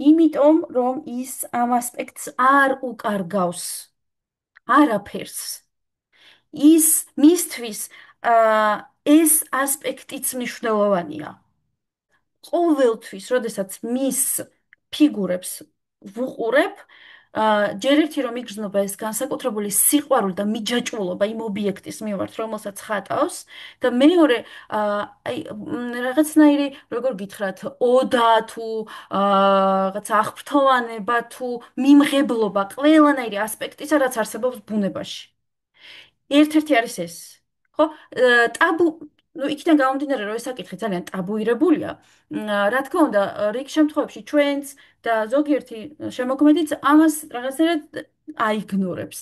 იმიტომ, რომ ის ამ ასპექტს არ უკარგავს არაფერს. ის მისთვის ეს ასპექტიც მნიშვნელოვანია. ყოველთვის, როდესაც მის ფიგურებს ვუყურებ, ჯერ ერთი რომ იგრძნობა ეს განსაკუთრებული სიყვარული და მიჯაჭვულობა იმ ობიექტის მიმართ, რომელსაც ხატავს და მეორე, აი რაღაცნაირი, როგორ გითხრათ, ოდა თუ რაღაცა აღფრთოვანება თუ მიმღებლობა ყველანაირი ასპექტისა, რაც არსებობს ბუნებაში. ერთ-ერთი არის ეს. ხო? ტაბუ, ну, იქიდან გამომდინარე, რომ ეს საკითხი ძალიან ტაბუირებულია. რა თქმა უნდა, რიგ შემთხვევებში ჩვენც და ზოგიერთი შემოქმედიც ამას რაღაცნაირად აიგნორებს.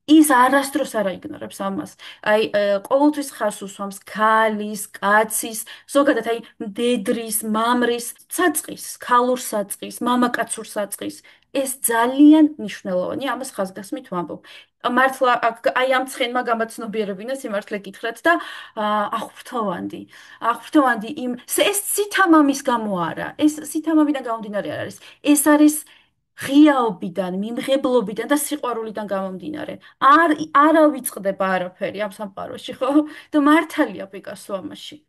ის არასდროს არ აიგნორებს ამას. აი, ყოველთვის ხარს უსვამს ქალის, კაცის, ზოგადად აი მდედრის, მამრის, საწყის, ქალურ საწყის, მამაკაცურ საწყის. ეს ძალიან მნიშვნელოვანია, ამას ხაზგასმით ვამბობ. მართლა აი ამ ცხენმა გამაცნობიერებინა სიმართლე გითხრათ და აღფრთოვანდი. აღფრთოვანდი იმ ეს სითამამის გამო არა. ეს სითამამიდან გამომდინარე არ არის. ეს არის ღიაობიდან, მიმღებლობიდან და სიყვარულიდან გამომდინარე. არ ავიწყდება არაფერი ამ სამყაროში, ხო? და მართალია პიკასო ამაში.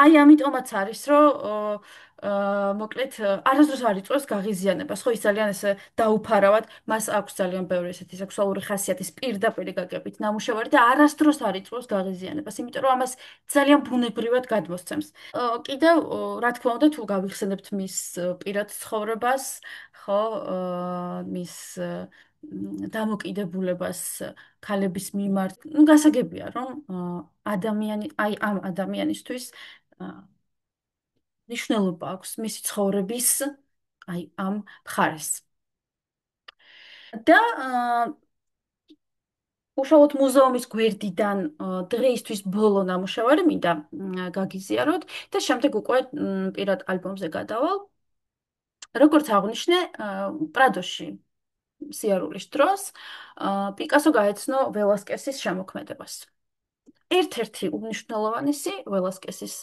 აი ამიტომაც არის, რომ მოკლედ არასდროს არ იწვევს გაღიზიანებას, ხო ის ძალიან ესე დაუფარავად, მას აქვს ძალიან ბევრი ესეთი სექსუალური ხასიათის პირდაპირი გაგებით ნამუშევარი და არასდროს არ იწვევს გაღიზიანებას, იმიტომ რომ ამას ძალიან ბუნებრივად გადმოსცემს. კიდევ რა თქმა უნდა, თუ გავიხსენებთ მის პირად ცხოვრებას, ხო, მის დამოკიდებულებას ქალების მიმართ, ну გასაგებია, რომ ადამიანი, აი ამ ადამიანისთვის მნიშვნელობა აქვს მისი ცხოვრების აი ამ მხარეს. და უშუალოდ მუზეუმის გვერდიდან დღეისთვის ბოლო ნამუშევარი მინდა გაგიზიაროთ და შემდეგ უკვე პირად ალბომზე გადავალ. როგორც აღნიშნე, პრადოში სიარულის დროს პიკასო გაეცნო ველასკესის შემოქმედებას. ერთ-ერთი უმნიშვნელოვანესი ველასკესის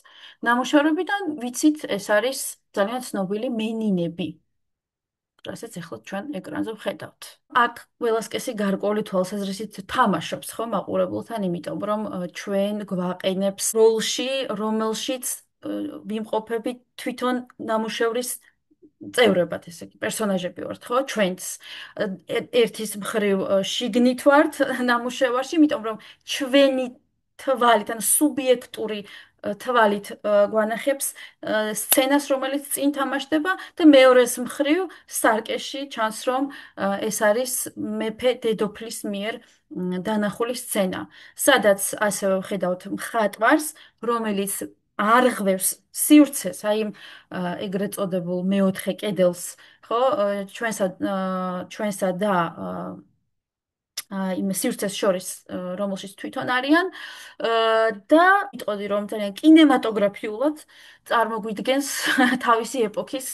ნამუშევრებიდან ვიცით, ეს არის ძალიან ცნობილი მენინები, რასაც ახლა ჩვენ ეკრანზე ვხედავთ. აქ ველასკესი გარკვეული თვალსაზრისით თამაშობს ხო მაყურებელთან, იმიტომ რომ ჩვენ გვაყენებს როლში, რომელშიც ვიმყოფებით თვითონ ნამუშევრის წევრებად, ესე იგი, პერსონაჟები ვართ, ხო? ჩვენც ერთის მხრივ შიგნით ვართ ნამუშევარში, იმიტომ რომ ჩვენი თვალით, ან სუბიექტური თვალით გვანახებს სცენას, რომელიც წინ თამაშდება და მეორეს მხრივ სარკეში ჩანს, რომ ეს არის მეფე დედოფლის მიერ დანახული სცენა, სადაც ასევე ვხედავთ მხატვარს, რომელიც არღვევს სივრცეს, აი იმ ეგრეთ წოდებულ მეოთხე კედელს, ხო, ჩვენსა და იმ სივრცეს შორის, რომელშიც თვითონ არიან და ვიტყოდი, რომ ძალიან კინემატოგრაფიულად წარმოგვიდგენს თავისი ეპოქის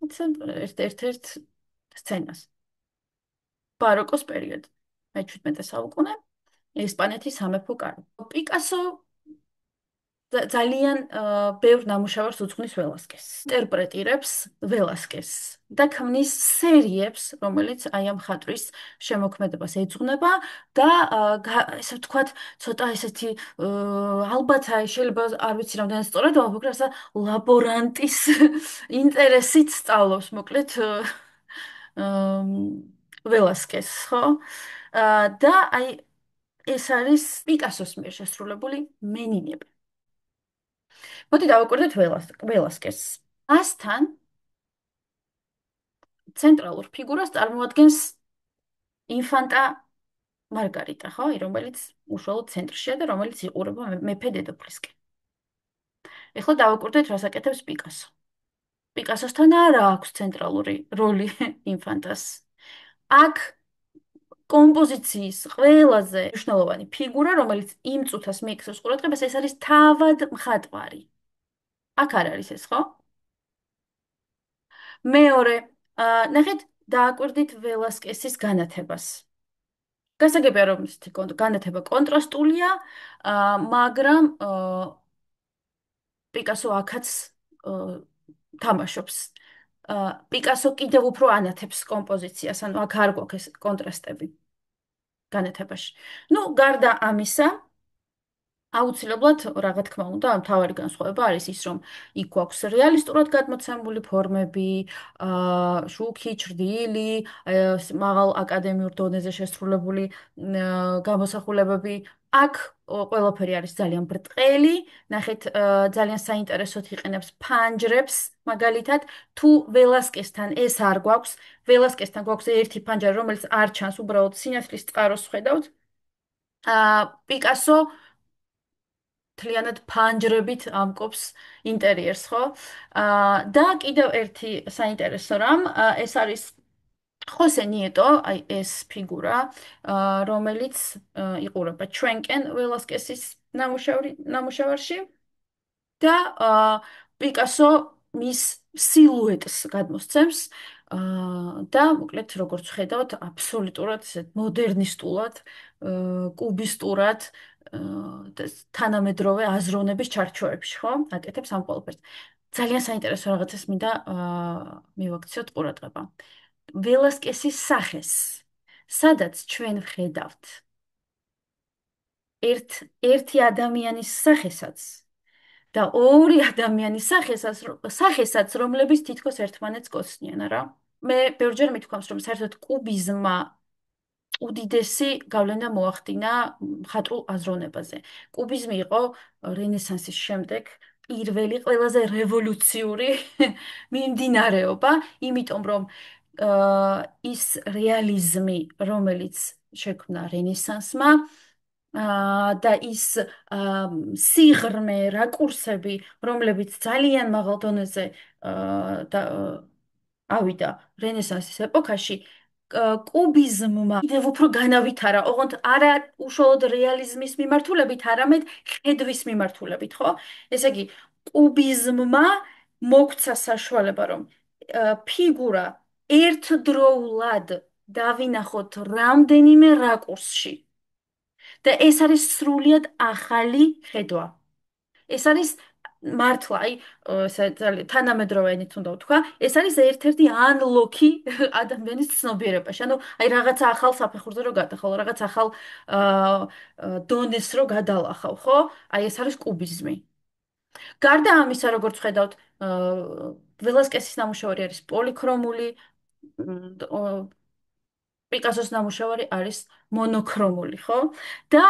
ერთ-ერთ სცენას. ბაროკოს პერიოდი, მე-17 საუკუნე, ესპანეთის სამეფო კარი. პიკასო ძალიან ბევრ ნამუშევარს უძღვნის ველასკესს. ინტერპრეტირებს ველასკესს და ქმნის სერიებს, რომელიც აი ამ მხატვრის შემოქმედებას ეძღვნება და ესე ვთქვათ, ცოტა ესეთი ალბათ აი შეიძლება არ ვიცი რამდენად სწორად ვამბობ, რაცა ლაბორანტის ინტერესით სწავლობს, მოკლედ ველასკესს, ხო? და აი ეს არის პიკასოს მიერ შესრულებული მენინები. მოდი დავაკვირდეთ ველასკესს. ასთან ცენტრალურ ფიგურას წარმოადგენს ინფანტა მარგარიტა, ხო? რომელიც უშუალოდ ცენტრშია და რომელიც იყურება მეფე დედოფლისკენ. ეხლა დავაკვირდეთ, რას აკეთებს პიკასო. პიკასოსთან არა აქვს ცენტრალური როლი ინფანტას. აქ კომპოზიციის ყველაზე მნიშვნელოვანი ფიგურა, რომელიც იმ წუთას მიიქცევს ყურადღებას, ეს არის თავად მხატვარი. აქ არ არის ეს, ხო? მეორე, ნახეთ, დააკვირდით ველასკესის განათებას. გასაგებია, რომ განათება კონტრასტულია, მაგრამ პიკასო აქაც თამაშობს. პიკასო კიდევ უფრო ანათებს კომპოზიციას, ანუ აქ არ გვაქვს ეს კონტრასტები განათებაში. ნუ, გარდა ამისა, აუცილებლად, რა თქმა უნდა, მთავარი განსხვავება არის ის, რომ იქ გვაქვს რეალისტურად გადმოცემული ფორმები, შუქი, ჩრდილი, მაღალ აკადემიურ დონეზე შესრულებული გამოსახულებები. აქ ყველაფერი არის ძალიან ბრტყელი. ნახეთ, ძალიან საინტერესოდ იყენებს ფანჯრებს, მაგალითად, თუ ველასკესთან ეს არ გვაქვს, ველასკესთან გვაქვს ერთი ფანჯარი, რომელიც არ ჩანს, უბრალოდ სინათლის წყაროს ხედავთ. პიკასო თლიანად ფანჯრებით ამკობს ინტერიერს, ხო? და კიდევ ერთი საინტერესო რამ, ეს არის ხოსე ნიეტო, აი ეს ფიგურა, რომელიც იყურება ჩვენკენ ველასკესის ნამუშევარში და პიკასო მის სილუეტს გადმოსცემს და მოკლედ როგორც ხედავთ, აბსოლუტურად ისეთ მოდერნისტულად, კუბისტურად და თანამედროვე აზროვნების ჩარჩოებში, ხო? აკეთებს ამ ყველაფერს. ძალიან საინტერესო რაღაცას მინდა მივაქციოთ ყურადღება. ველასკესის სახეს, სადაც ჩვენ ვხედავთ ერთი ადამიანის სახესაც და ორი ადამიანის სახესაც, რომლებიც თითქოს ერთმანეთს გოცნიან, არა? მე ბევრჯერ მithქვამს, რომ საერთოდ კუბიზმმა უდიდესი გავლენა მოახდინა მხატვრულ აზროვნებაზე. კუბიზმი იყო რენესანსის შემდეგ პირველი ყველაზე რევოლუციური მიმდინარეობა, იმიტომ რომ ის რეალიზმი, რომელიც შექმნა რენესანსმა, და ის სიღრმე, რაკურსები, რომლებიც ძალიან მაღალ დონეზე ავიდა რენესანსის ეპოქაში, კუბიზმმა კიდევ უფრო განავითარა, ოღონდ არა უშუალოდ რეალიზმის მიმართულებით, არამედ ხედვის მიმართულებით, ხო? ესე იგი, კუბიზმმა მოგვცა საშუალება, რომ ფიგურა ერთდროულად დავინახოთ რამდენიმე რაკურსში. და ეს არის სრულიად ახალი ხედვა. ეს არის მართლა, აი, ესე ძალიან თანამედროვე ენით უნდა ვთქვა, ეს არის ერთ-ერთი ანლოქი ადამიანის ცნობიერებაში. ანუ, აი, რაღაცა ახალ საფეხურზე რო გადახავ, რაღაც ახალ დონეს რო გადალახავ, ხო? აი, ეს არის კუბიზმი. გარდა ამისა, როგორც ხედავთ, ველასკესის ნამუშევარი არის პოლიქრომული, პიკასოს ნამუშევარი არის მონოქრომული, ხო? და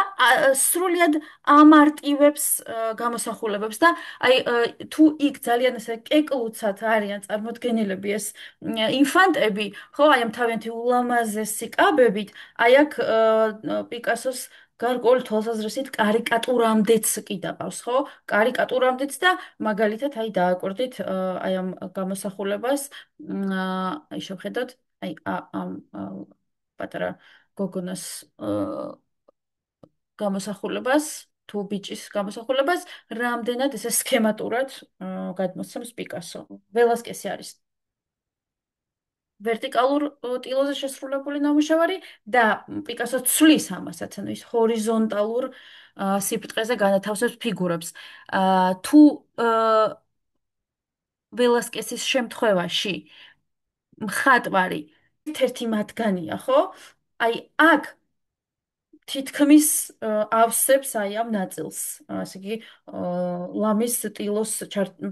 სრულიად ამარტივებს გამოსახულებებს და აი თუ იქ ძალიან ესე კეკლუცად არიან წარმოდგენილები ეს ინფანტები, ხო, აი ამ თავიანთი ულამაზესი კაბებით, აი აქ პიკასოს გარკვეული თვალსაზრისით კარიკატურამდეც კი დაბავს, ხო? კარიკატურამდეც და მაგალითად აი დააკვირდით აი ამ გამოსახულებას, აი შევხედოთ აი ამ პატარა გოგონას გამოსახულებას თუ ბიჭის გამოსახულებას რამდენად ესე სქემატურად გადმოსცემს პიკასო. ველასკესი არის ვერტიკალურ ტილოზე შესრულებული ნამუშევარი და პიკასო ცვლის ამასაც, ანუ ის ჰორიზონტალურ სიბრტყეზე განათავსებს ფიგურებს. თუ ველასკესის შემთხვევაში მხატვარი ერთ-ერთი მათგანია, ხო? აი აქ თითქმის ავსებს აი ამ ნაწილს, ასე იგი, ლამის ტილოს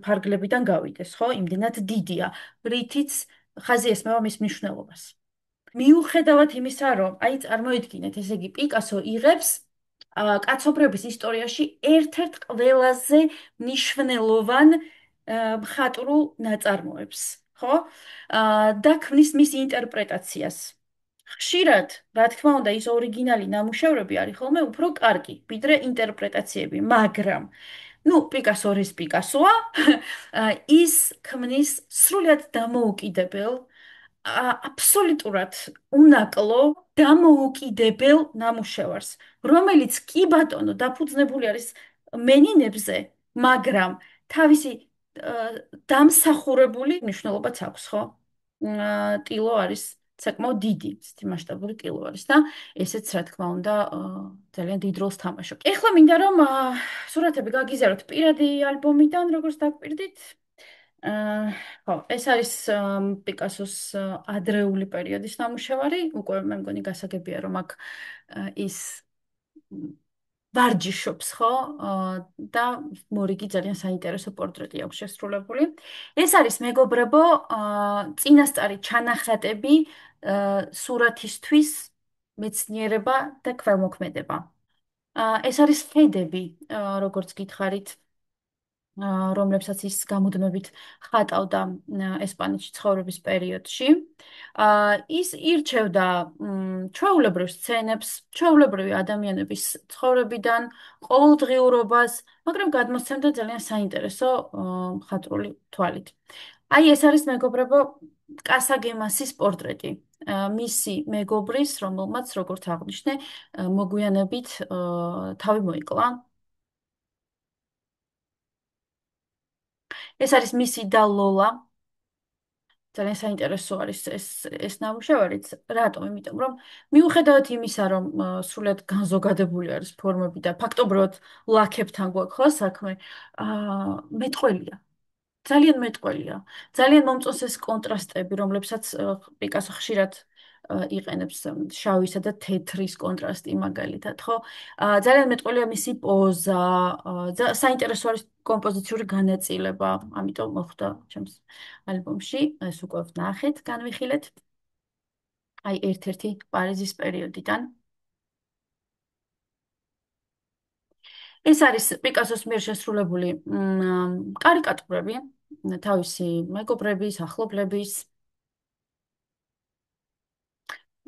ფარგლებიდან გავიდეს, ხო? იმდენად დიდია, რითიც ხაზი ესმევა მის მნიშვნელობას. მიუხედავად იმისა, რომ აი წარმოიდგინეთ, ესე იგი, პიკასო იღებს კაცობრიობის ისტორიაში ერთ-ერთ ყველაზე მნიშვნელოვან მხატვრულ ნაწარმოებს, ხო? და ქმნის მის ინტერპრეტაციას. ხშირად, რა თქმა უნდა, ის ორიგინალი ნამუშევრები არის ხოლმე უფრო კარგი, ვიდრე ინტერპრეტაციები, მაგრამ ну, პიკასო რის პიკასოა, ის ქმნის სრულიად დამოუკიდებელ, აბსოლუტურად უნაკლო, დამოუკიდებელ ნამუშევარს, რომელიც კი ბატონო დაფუძნებული არის მენინებზე, მაგრამ თავისი დამსახურებული მნიშვნელობაც აქვს, ხო? ტილო არის საკმაოდ დიდი, ისეთი მასშტაბური ტილო არის და ესეც რა თქმა უნდა ძალიან დიდ როლს თამაშობს. ეხლა მინდა რომ სურათები გაგიზარდოთ პირადი ალბომიდან, როგორც დაგპირდით. აა ხო, ეს არის პიკასოს ადრეული პერიოდის ნამუშევარი, უკვე მე მგონი გასაგებია რომ აქ ის ვარჯიშობს, ხო? და მორიგი ძალიან საინტერესო პორტრეტი აქვს შესრულებული. ეს არის მეგობრებო, წინასწარი ჩანახატები სურათისთვის მეცნიერება და ქველმოქმედება. ეს არის ხედები, როგორც გითხარით, რომლებსაც ის გამუდმებით ხატავდა ესპანეთში ცხოვრების პერიოდში. ის ირჩევდა ჩვეულებრივ სცენებს, ჩვეულებრივი ადამიანების ცხოვრებიდან, ყოველდღიურობას, მაგრამ გადმოსცემდა ძალიან საინტერესო მხატვრული თვალით. აი ეს არის მეგობრებო კასა გემასის პორტრეტი. მისი მეგობრის, რომელმაც, როგორც აღნიშნე, მოგვიანებით თავი მოიკლა. ეს არის მისი და ლოლა. ძალიან საინტერესო არის ეს ნამუშევარიც. რატომ? იმიტომ რომ მიუხედავად იმისა, რომ სრულიად განზოგადებული არის ფორმები და ფაქტობრივად ლაქებთან გვაქვს ხო საქმე, მეტყველია. ძალიან მეტყველია. ძალიან მომწონს ეს კონტრასტები, რომლებსაც პიკასო ხშირად იყენებს შავისა და თეთრის კონტრასტი მაგალითად, ხო? ძალიან მეტყველია მისი პოზა, საინტერესო არის კომპოზიციური განაწილება, ამიტომ მოხვდა ჩემს ალბომში, ეს უკვე ვნახეთ, განვიხილეთ. აი ერთ-ერთი პარიზის პერიოდიდან. ეს არის პიკასოს მიერ შესრულებული კარიკატურები, თავისი მეგობრების, ახლობლების.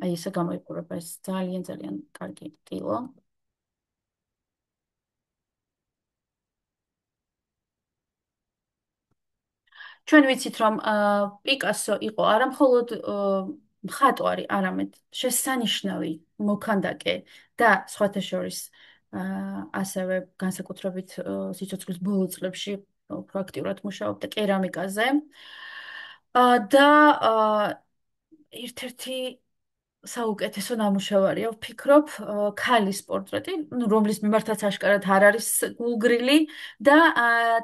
აი ესე გამოიყურება ეს ძალიან ძალიან კარგი ტილო. ჩვენ ვიცით რომ პიკასო იყო არამხოლოდ მხატვარი, არამედ შესანიშნავი მოქანდაკე და სხვათა შორის ასევე განსაკუთრებით სიცოცხლის ბოლო წლებში უფრო აქტიურად მუშაობდა კერამიკაზე. და ერთ-ერთი საუკეთესო ნამუშევარია, ვფიქრობ, ქალის პორტრეტი, ну, რომლის მიმართაც აშკარად არ არის გულგრილი და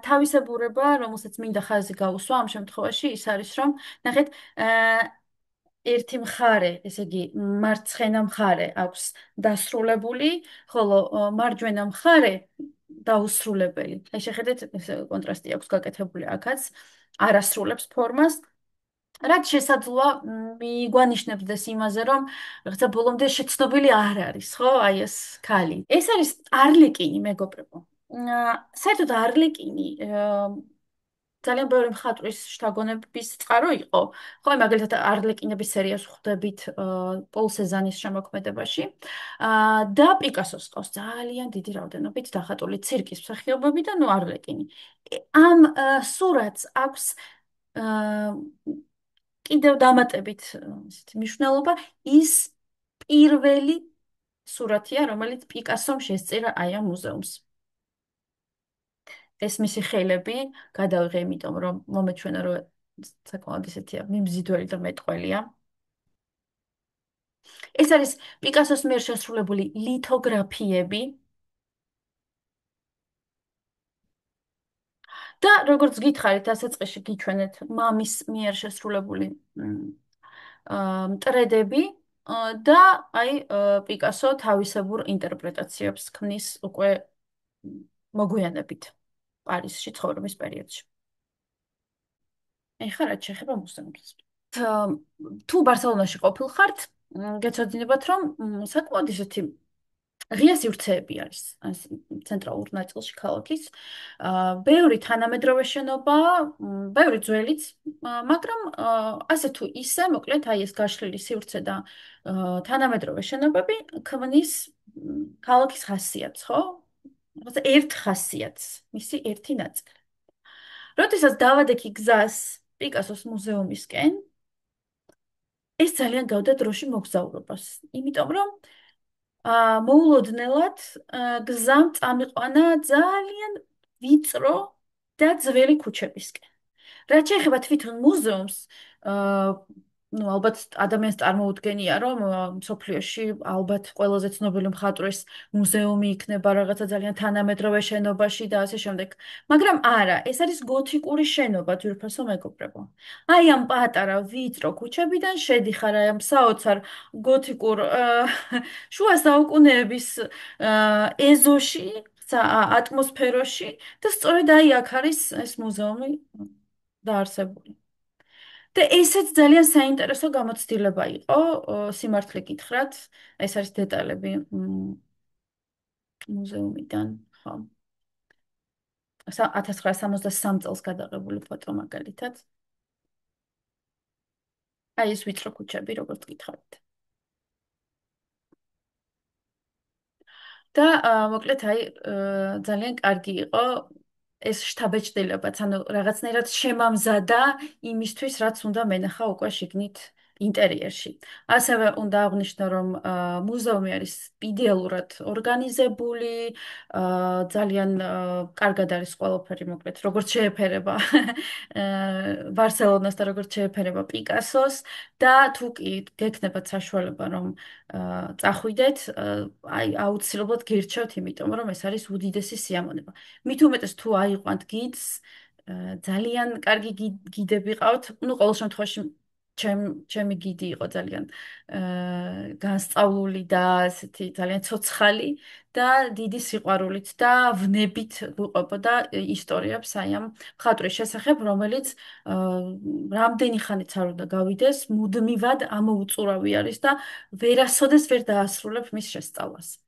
თავისებურება, რომელსაც მინდა ხაზი გაუსვა ამ შემთხვევაში, ის არის, რომ ნახეთ, ერთი მხარე, ესე იგი, მარცხენა მხარე აქვს დასრულებული, ხოლო მარჯვენა მხარე დაუსრულებელი. აი შეხედეთ, ეს კონტრასტი აქვს გაკეთებული აქაც, არასრულებს ფორმას. რაც შესაძლოა მიგვანიშნებდეს იმაზე, რომ რაღაცა ბოლომდე შეცდომილი არ არის, ხო? აი ეს ქალი. ეს არის არლეკინი, მეგობრებო. საერთოდ არლეკინი ძალიან ბევრი მხატვრის შთაგონების წყარო იყო. ხო, მაგალითად არლეკინების სერიას ხვდებით პოლ სეზანის შემოქმედებაში. და პიკასოს ყავს ძალიან დიდი რაოდენობით დახატული ცირკის მსახიობები და ნუ არლეკინი. ამ სურათს აქვს კიდევ დამატებით ესეთი მნიშვნელობა ის პირველი სურათია, რომელიც პიკასომ შესწირა აი ამ მუზეუმს. ეს მისი ხელები გადავიღე, იმიტომ რომ მომეჩვენა რომ საკმაოდ ესეთია მიმზიდველი და მეტყველია. ეს არის პიკასოს მიერ შესრულებული ლითოგრაფიები და როგორც გითხარით, დასაწყისში გიჩვენეთ მამის მიერ შესრულებული მტრედები და აი პიკასო თავისებურ ინტერპრეტაციებს ქმნის უკვე მოგვიანებით პარიზში ცხოვრების პერიოდში. ეხლა რაც შეეხება მუსეუმს. თუ ბარსელონაში ყოფილხართ, გეცოდინებათ, რომ საკმაოდ ისეთი ღია სივრცეები არის ეს ცენტრალურ ნაწილში ქალაქის. ბევრი თანამედროვე შენობა, ბევრი ძველიც, მაგრამ ასე თუ ისე, მოკლედ, აი ეს გაშლილი სივრცე და თანამედროვე შენობები ქმნის ქალაქის ხასიათს, ხო? რაღაცა ერთ ხასიათს, მისი ერთი ნაწილი. როდესაც დავადექი გზას პიკასოს მუზეუმისკენ, ეს ძალიან გავდა დროში მოგზაურობას, იმიტომ რომ მოულოდნელად გზამ წამიყვანა ძალიან ვიწრო და ძველი ქუჩებისკენ. რაც შეეხება თვითონ მუზეუმს, ну, ალბათ ადამიანს წარმოუდგენია, რომ მსოფლიოში ალბათ ყველაზე ცნობილი მხატვრის მუზეუმი იქნება რაღაცა ძალიან თანამედროვე შენობაში და ასე შემდეგ. მაგრამ არა, ეს არის გოთიკური შენობა, ძვირფასო მეგობრებო. აი ამ პატარა ვიწრო ქუჩებიდან შედიხარ აი ამ საოცარ გოთიკურ შუა საუკუნეების ეზოში, ატმოსფეროში და სწორედ აი აქ არის ეს მუზეუმი დაარსებული. და ესეც ძალიან საინტერესო გამოცდილება იყო, სიმართლე გითხრათ, ეს არის დეტალები მუზეუმიდან, ხო. 1963 წელს გადაღებული ფოტო მაგალითად. აი ეს ვიწრო ქუჩები, როგორც გითხარით. და მოკლედ აი ძალიან კარგი იყო ეს შთაბეჭდილებაც, ანუ რაღაცნაირად შემამზადა იმისთვის, რაც უნდა მენახა უკვე შიგნით ინტერიერში. ასევე უნდა აღვნიშნო, რომ მუზეუმი არის იდეალურად ორგანიზებული, ძალიან კარგად არის ყველაფერი, მოკლედ, როგორც შეეფერება ბარსელონას და როგორც შეეფერება პიკასოს და თუ კი გექნებათ საშუალება, რომ წახვიდეთ, აი აუცილებლად გირჩევთ, იმიტომ რომ ეს არის უდიდესი სიამონება. მით უმეტეს თუ აიყვანთ გიდს, ძალიან კარგი გიდები ყავთ. Ну, ყოველ შემთხვევაში ჩემი გიდი იყო ძალიან განსწავლული და ასეთი ძალიან ცოცხალი და დიდი სიყვარულით და ვნებით ვუყვებოდა ისტორიებს აი ამ მხატვრის შესახებ, რომელიც რამდენი ხანიც არ უნდა გავიდეს, მუდმივად ამოუწურავი არის და ვერასოდეს ვერ დაასრულებ მის შესწავლას.